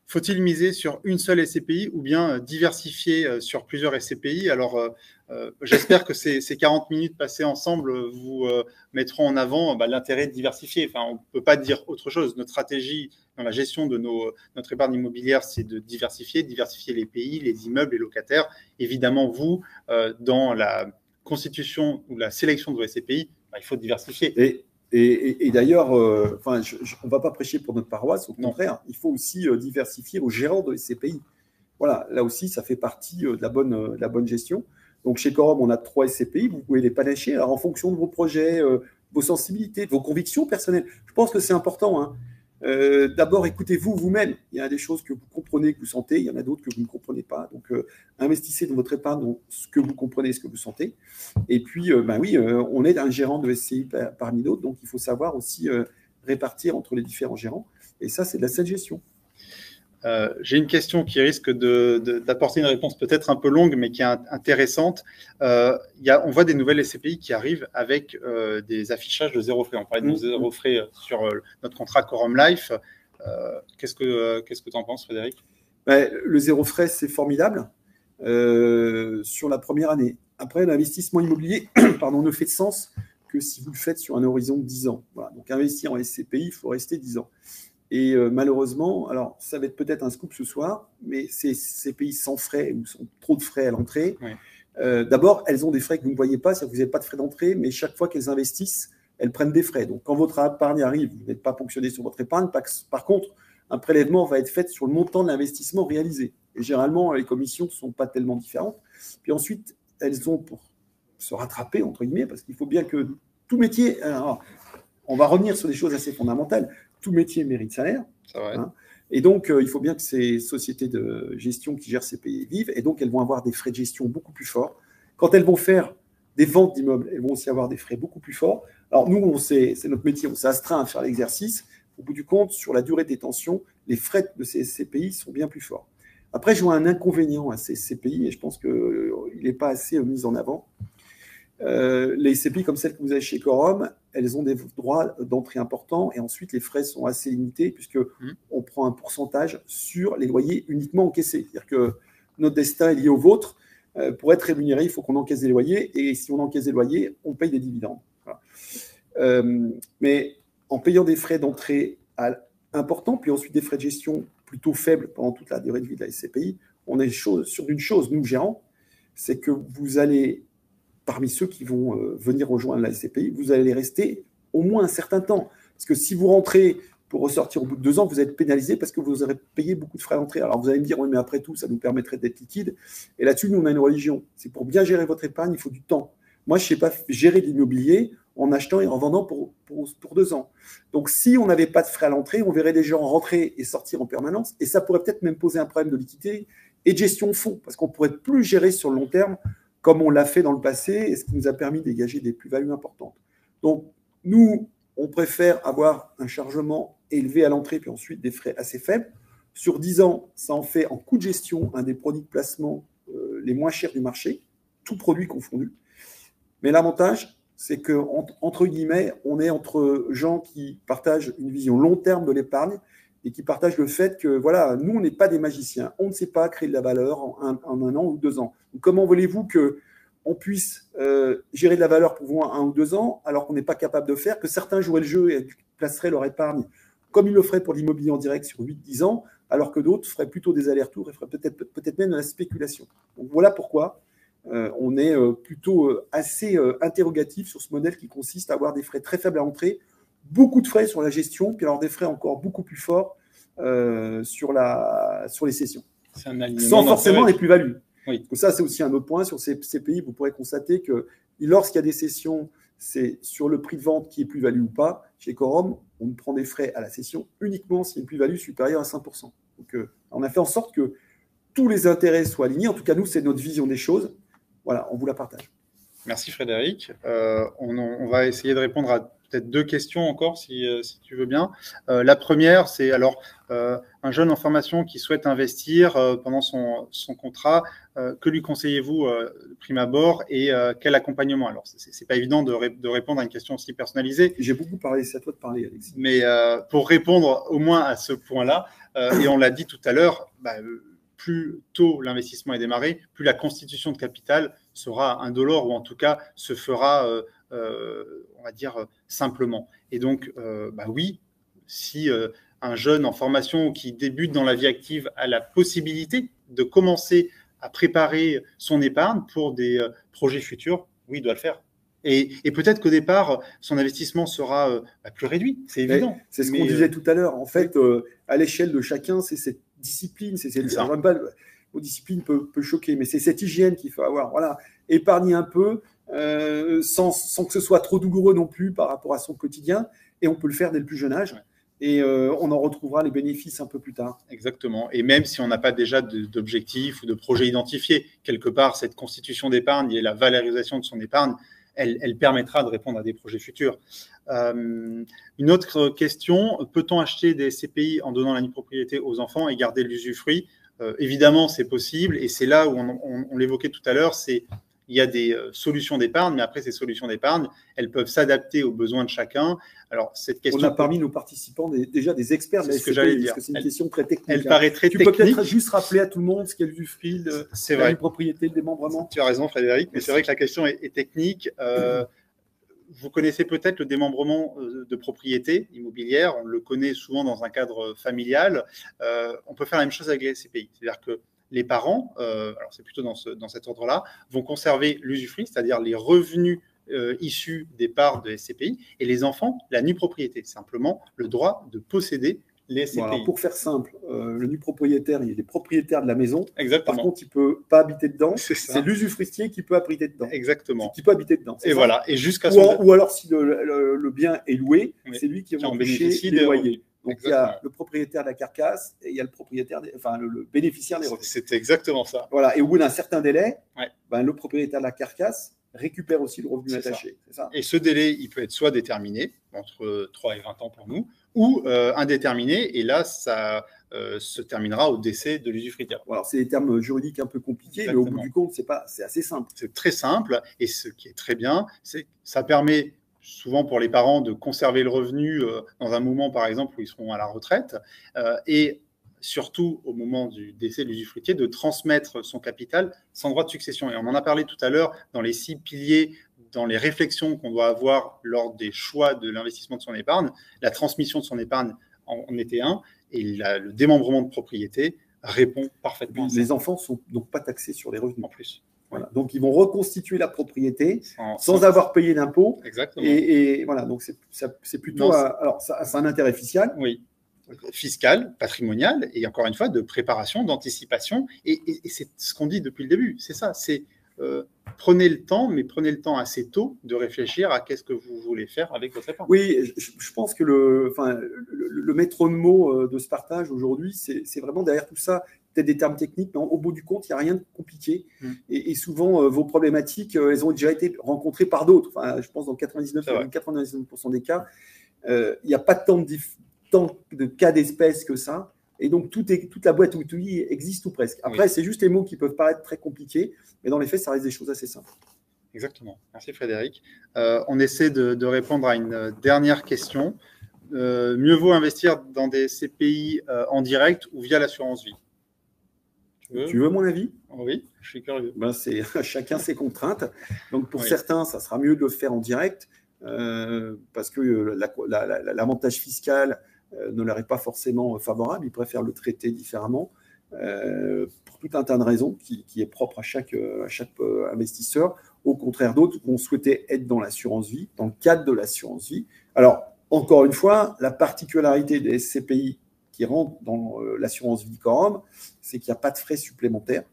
faut-il miser sur une seule SCPI ou bien diversifier sur plusieurs SCPI? Alors, j'espère que ces 40 minutes passées ensemble vous mettront en avant l'intérêt de diversifier. Enfin, on ne peut pas dire autre chose. Notre stratégie dans la gestion de notre épargne immobilière, c'est de diversifier les pays, les immeubles, les locataires. Évidemment, vous, dans la constitution ou la sélection de vos SCPI, il faut diversifier. Et d'ailleurs, on ne va pas prêcher pour notre paroisse, au contraire, il faut aussi diversifier aux gérants de SCPI. Voilà, là aussi, ça fait partie de la bonne gestion. Donc, chez Quorum, on a 3 SCPI, vous pouvez les panacher alors, en fonction de vos projets, vos sensibilités, de vos convictions personnelles. Je pense que c'est important, hein. D'abord, écoutez-vous vous-même. Il y a des choses que vous comprenez, que vous sentez. Il y en a d'autres que vous ne comprenez pas. Donc, investissez dans votre épargne, dans ce que vous comprenez, ce que vous sentez. Et puis, on est un gérant de SCI parmi d'autres. Donc, il faut savoir aussi répartir entre les différents gérants. Et ça, c'est de la saine gestion. J'ai une question qui risque d'apporter une réponse peut-être un peu longue, mais qui est intéressante. On voit des nouvelles SCPI qui arrivent avec des affichages de zéro frais. On parlait de zéro frais sur notre contrat Quorum Life. Qu'est-ce que tu en penses, Frédéric? Le zéro frais, c'est formidable. sur la première année. Après, l'investissement immobilier pardon, ne fait de sens que si vous le faites sur un horizon de 10 ans. Voilà. Donc, investir en SCPI, il faut rester 10 ans. Et malheureusement, alors ça va être peut-être un scoop ce soir, mais ces SCPI sans frais ou sans trop de frais à l'entrée, oui. D'abord, elles ont des frais que vous ne voyez pas, c'est-à-dire que vous n'avez pas de frais d'entrée, mais chaque fois qu'elles investissent, elles prennent des frais. Donc, quand votre épargne arrive, vous n'êtes pas ponctionné sur votre épargne. Par contre, un prélèvement va être fait sur le montant de l'investissement réalisé. Et généralement, les commissions ne sont pas tellement différentes. Puis ensuite, elles ont pour se rattraper, entre guillemets, parce qu'il faut bien que tout métier... Alors, on va revenir sur des choses assez fondamentales. Tout métier mérite salaire. Hein, et donc, il faut bien que ces sociétés de gestion qui gèrent ces pays vivent. Et donc, elles vont avoir des frais de gestion beaucoup plus forts. Quand elles vont faire des ventes d'immeubles, elles vont aussi avoir des frais beaucoup plus forts. Alors, nous, c'est notre métier, on s'est astreint à faire l'exercice. Au bout du compte, sur la durée de détention, les frais de ces CPI sont bien plus forts. Après, je vois un inconvénient à ces CPI, et je pense qu'il n'est pas assez mis en avant. Les CPI comme celles que vous avez chez Quorum, elles ont des droits d'entrée importants, et ensuite, les frais sont assez limités, puisqu'on prend un pourcentage sur les loyers uniquement encaissés. C'est-à-dire que notre destin est lié au vôtre. Pour être rémunéré, il faut qu'on encaisse des loyers, et si on encaisse des loyers, on paye des dividendes. Voilà. Mais en payant des frais d'entrée importants, puis ensuite des frais de gestion plutôt faibles pendant toute la durée de vie de la SCPI, on est sur une chose, nous gérants, c'est que vous allez, parmi ceux qui vont venir rejoindre la SCPI, vous allez rester au moins un certain temps. Parce que si vous rentrez pour ressortir au bout de 2 ans, vous êtes pénalisé parce que vous aurez payé beaucoup de frais d'entrée. Alors vous allez me dire, oui, mais après tout, ça nous permettrait d'être liquide. Et là-dessus, nous, on a une religion. C'est pour bien gérer votre épargne, il faut du temps. Moi, je ne sais pas gérer de l'immobilier en achetant et en vendant pour 2 ans. Donc, si on n'avait pas de frais à l'entrée, on verrait des gens rentrer et sortir en permanence. Et ça pourrait peut-être même poser un problème de liquidité et de gestion de fonds, parce qu'on ne pourrait plus gérer sur le long terme comme on l'a fait dans le passé, et ce qui nous a permis de dégager des plus-values importantes. Donc, nous, on préfère avoir un chargement élevé à l'entrée, puis ensuite des frais assez faibles. Sur 10 ans, ça en fait en coût de gestion un des produits de placement les moins chers du marché, tout produit confondu. Mais l'avantage, c'est qu'entre guillemets, on est entre gens qui partagent une vision long terme de l'épargne et qui partagent le fait que, voilà, nous, on n'est pas des magiciens. On ne sait pas créer de la valeur en un an ou 2 ans. Donc, comment voulez-vous qu'on puisse gérer de la valeur pour 1 ou 2 ans alors qu'on n'est pas capable de faire, que certains joueraient le jeu et placeraient leur épargne comme ils le feraient pour l'immobilier en direct sur 8-10 ans, alors que d'autres feraient plutôt des allers-retours et feraient peut-être même de la spéculation. Donc, voilà pourquoi on est plutôt assez interrogatif sur ce modèle qui consiste à avoir des frais très faibles à l'entrée, beaucoup de frais sur la gestion, puis alors des frais encore beaucoup plus forts sur les cessions. Sans forcément les plus-values. Oui. Donc ça, c'est aussi un autre point. Sur ces pays, vous pourrez constater que lorsqu'il y a des cessions, c'est sur le prix de vente qui est plus-value ou pas. Chez Quorum, on prend des frais à la cession uniquement s'il y a une plus-value supérieure à 5%. Donc, on a fait en sorte que tous les intérêts soient alignés. En tout cas, nous, c'est notre vision des choses. Voilà, on vous la partage. Merci Frédéric. On va essayer de répondre à peut-être 2 questions encore, si tu veux bien. La première, c'est alors un jeune en formation qui souhaite investir pendant son contrat. Que lui conseillez-vous de prime abord et quel accompagnement? Alors, c'est pas évident de répondre à une question aussi personnalisée. J'ai beaucoup parlé, c'est à toi de parler, Alexis. Mais pour répondre au moins à ce point-là, et on l'a dit tout à l'heure, plus tôt l'investissement est démarré, plus la constitution de capital sera indolore ou en tout cas se fera, on va dire, simplement. Et donc, oui, si un jeune en formation qui débute dans la vie active a la possibilité de commencer à préparer son épargne pour des projets futurs, oui, il doit le faire. Et peut-être qu'au départ, son investissement sera plus réduit, c'est évident. C'est ce qu'on disait tout à l'heure. En fait, à l'échelle de chacun, c'est cette discipline. Le mot discipline peut choquer, mais c'est cette hygiène qu'il faut avoir. Voilà, épargner un peu sans que ce soit trop douloureux non plus par rapport à son quotidien. Et on peut le faire dès le plus jeune âge. Ouais. Et on en retrouvera les bénéfices un peu plus tard. Exactement. Et même si on n'a pas déjà d'objectifs ou de projets identifiés, quelque part, cette constitution d'épargne et la valorisation de son épargne, elle permettra de répondre à des projets futurs. Une autre question, peut-on acheter des CPI en donnant la nue propriété aux enfants et garder l'usufruit? Évidemment, c'est possible. Et c'est là où on l'évoquait tout à l'heure, c'est il y a des solutions d'épargne, mais après, ces solutions d'épargne, elles peuvent s'adapter aux besoins de chacun. Alors, cette question... On a parmi nos participants déjà des experts de la SCPI, parce que c'est une question très technique. Elle paraît très technique. Tu peux peut-être juste rappeler à tout le monde ce qu'est l'usufruit, la propriété, le démembrement. Tu as raison, Frédéric, mais c'est vrai que la question est technique. Vous connaissez peut-être le démembrement de propriété immobilière. On le connaît souvent dans un cadre familial. On peut faire la même chose avec les SCPI. C'est-à-dire que les parents, alors c'est plutôt dans cet ordre-là, vont conserver l'usufruit, c'est-à-dire les revenus issus des parts de SCPI, et les enfants, la nue propriété, simplement le droit de posséder les SCPI. Bon, alors pour faire simple, le nu propriétaire, il est propriétaire de la maison. Exactement. Par contre, il ne peut pas habiter dedans. C'est l'usufruitier qui peut habiter dedans. Exactement. Qui peut habiter dedans. Et voilà. Et jusqu'à ou alors, si le bien est loué, c'est lui qui va en bénéficier des loyers. Donc, il y a le propriétaire de la carcasse et il y a le propriétaire, le bénéficiaire des revenus. C'est exactement ça. Voilà. Et au bout d'un certain délai, le propriétaire de la carcasse récupère aussi le revenu attaché. Ça. Et ce délai, il peut être soit déterminé, entre 3 et 20 ans pour nous, ou indéterminé, et là, ça se terminera au décès de l'usufruitière. Alors, c'est des termes juridiques un peu compliqués, mais au bout du compte, c'est assez simple. C'est très simple, et ce qui est très bien, c'est que ça permet souvent pour les parents de conserver le revenu dans un moment, par exemple, où ils seront à la retraite, et surtout au moment du décès de l'usufruitier, de transmettre son capital sans droit de succession. Et on en a parlé tout à l'heure dans les 6 piliers, dans les réflexions qu'on doit avoir lors des choix de l'investissement de son épargne. La transmission de son épargne en était un, et le démembrement de propriété répond parfaitement à ça. Les enfants ne sont donc pas taxés sur les revenus. En plus. Voilà. Donc, ils vont reconstituer la propriété sans avoir payé d'impôts. Exactement. Et voilà, donc c'est plutôt... alors, ça a un intérêt fiscal. Oui. Fiscal, patrimonial, et encore une fois, de préparation, d'anticipation. Et c'est ce qu'on dit depuis le début. C'est ça, c'est prenez le temps, mais prenez le temps assez tôt de réfléchir à qu'est-ce que vous voulez faire avec votre épargne. Oui, je pense que le maître mot de ce partage aujourd'hui, c'est vraiment derrière tout ça, peut-être des termes techniques, mais au bout du compte, il n'y a rien de compliqué. Et souvent, vos problématiques, elles ont déjà été rencontrées par d'autres. Enfin, je pense dans 99% des cas, il n'y a pas tant de cas d'espèces que ça. Et donc, toute la boîte à outils existe ou presque. Après, c'est juste les mots qui peuvent paraître très compliqués, mais dans les faits, ça reste des choses assez simples. Exactement. Merci Frédéric. On essaie de répondre à une dernière question. Mieux vaut investir dans des CPI en direct ou via l'assurance vie? Tu veux mon avis? Oui, je suis curieux. C'est chacun ses contraintes. Donc, pour certains, ça sera mieux de le faire en direct parce que l'avantage fiscal ne leur est pas forcément favorable. Ils préfèrent le traiter différemment pour tout un tas de raisons qui est propre à chaque investisseur. Au contraire, d'autres vont souhaiter être dans l'assurance vie, dans le cadre de l'assurance vie. Alors, encore une fois, la particularité des SCPI qui rentrent dans l'assurance vie quorum, c'est qu'il n'y a pas de frais supplémentaires.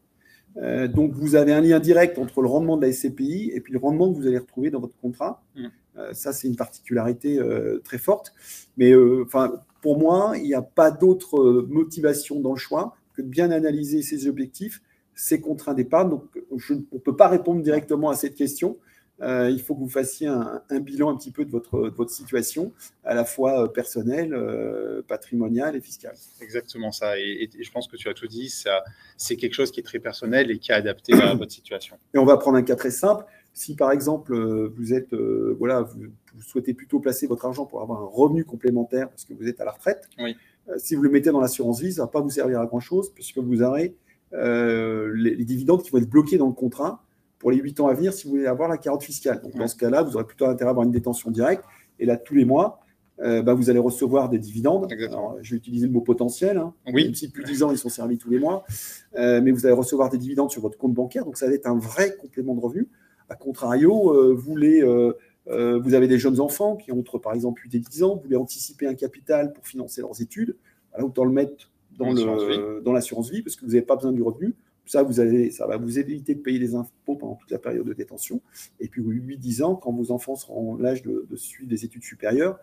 Donc, vous avez un lien direct entre le rendement de la SCPI et puis le rendement que vous allez retrouver dans votre contrat. Ça, c'est une particularité très forte. Mais pour moi, il n'y a pas d'autre motivation dans le choix que de bien analyser ses objectifs, ses contraintes d'épargne. Donc, on ne peut pas répondre directement à cette question. Il faut que vous fassiez un bilan un petit peu de votre situation, à la fois personnelle, patrimoniale et fiscale. Exactement ça. Et je pense que tu as tout dit. C'est quelque chose qui est très personnel et qui est adapté à votre situation. Et on va prendre un cas très simple. Si, par exemple, vous souhaitez plutôt placer votre argent pour avoir un revenu complémentaire parce que vous êtes à la retraite, si vous le mettez dans l'assurance vie, ça ne va pas vous servir à grand-chose puisque vous aurez les dividendes qui vont être bloqués dans le contrat pour les 8 ans à venir si vous voulez avoir la carotte fiscale. Donc, dans ce cas-là, vous aurez plutôt intérêt à avoir une détention directe. Et là, tous les mois, vous allez recevoir des dividendes. Alors, je vais utiliser le mot potentiel. Même si depuis 10 ans, ils sont servis tous les mois. Mais vous allez recevoir des dividendes sur votre compte bancaire. Donc, ça va être un vrai complément de revenu. A contrario, vous avez des jeunes enfants qui ont entre, par exemple, 8 et 10 ans. Vous voulez anticiper un capital pour financer leurs études. Autant le mettre dans l'assurance vie parce que vous n'avez pas besoin du revenu. Ça va vous éviter de payer des impôts pendant toute la période de détention. Et puis, 8-10 ans, quand vos enfants seront en l'âge de suivre des études supérieures,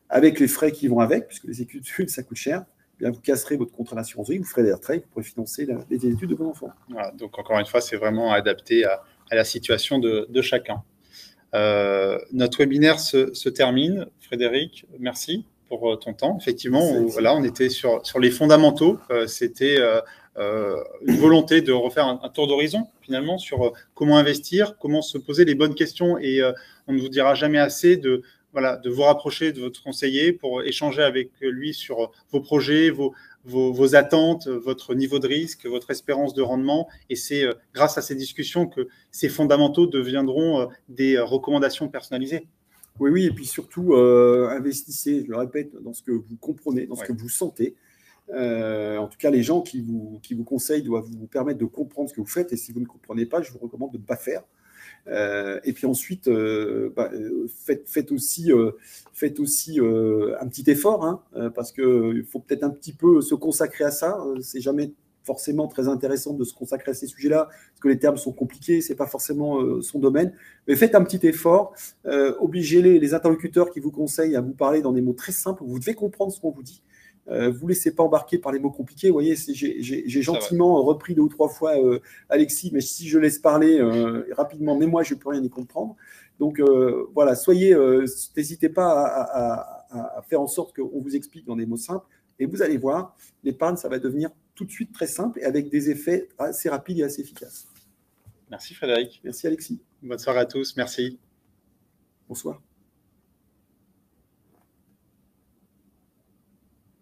avec les frais qui vont avec, puisque les études, ça coûte cher, bien, vous casserez votre contrat d'assurance vie, vous ferez des retraites, vous pourrez financer les études de vos enfants. Voilà, donc, encore une fois, c'est vraiment adapté à la situation de chacun. Notre webinaire se termine. Frédéric, merci pour ton temps. Effectivement, on était sur les fondamentaux. C'était une volonté de refaire un tour d'horizon, finalement sur comment investir, comment se poser les bonnes questions. Et on ne vous dira jamais assez de vous rapprocher de votre conseiller pour échanger avec lui sur vos projets, vos attentes, votre niveau de risque, votre espérance de rendement. Et c'est grâce à ces discussions que ces fondamentaux deviendront des recommandations personnalisées. Oui, oui, et puis surtout, investissez, je le répète, dans ce que vous comprenez, dans ce que vous sentez. En tout cas, les gens qui vous conseillent doivent vous permettre de comprendre ce que vous faites. Et si vous ne comprenez pas, je vous recommande de ne pas faire. Et puis ensuite, faites aussi un petit effort, hein, parce qu'il faut peut-être un petit peu se consacrer à ça. C'est jamais forcément très intéressant de se consacrer à ces sujets-là, parce que les termes sont compliqués, c'est pas forcément son domaine. Mais faites un petit effort, obligez les interlocuteurs qui vous conseillent à vous parler dans des mots très simples. Vous devez comprendre ce qu'on vous dit. Vous ne laissez pas embarquer par les mots compliqués. Vous voyez, j'ai gentiment repris 2 ou 3 fois Alexis, mais si je laisse parler rapidement, mais moi, je ne peux rien y comprendre. Donc, voilà, n'hésitez pas à faire en sorte qu'on vous explique dans des mots simples. Et vous allez voir, l'épargne, ça va devenir tout de suite très simple et avec des effets assez rapides et assez efficaces. Merci Frédéric. Merci Alexis. Bonne soirée à tous. Merci. Bonsoir.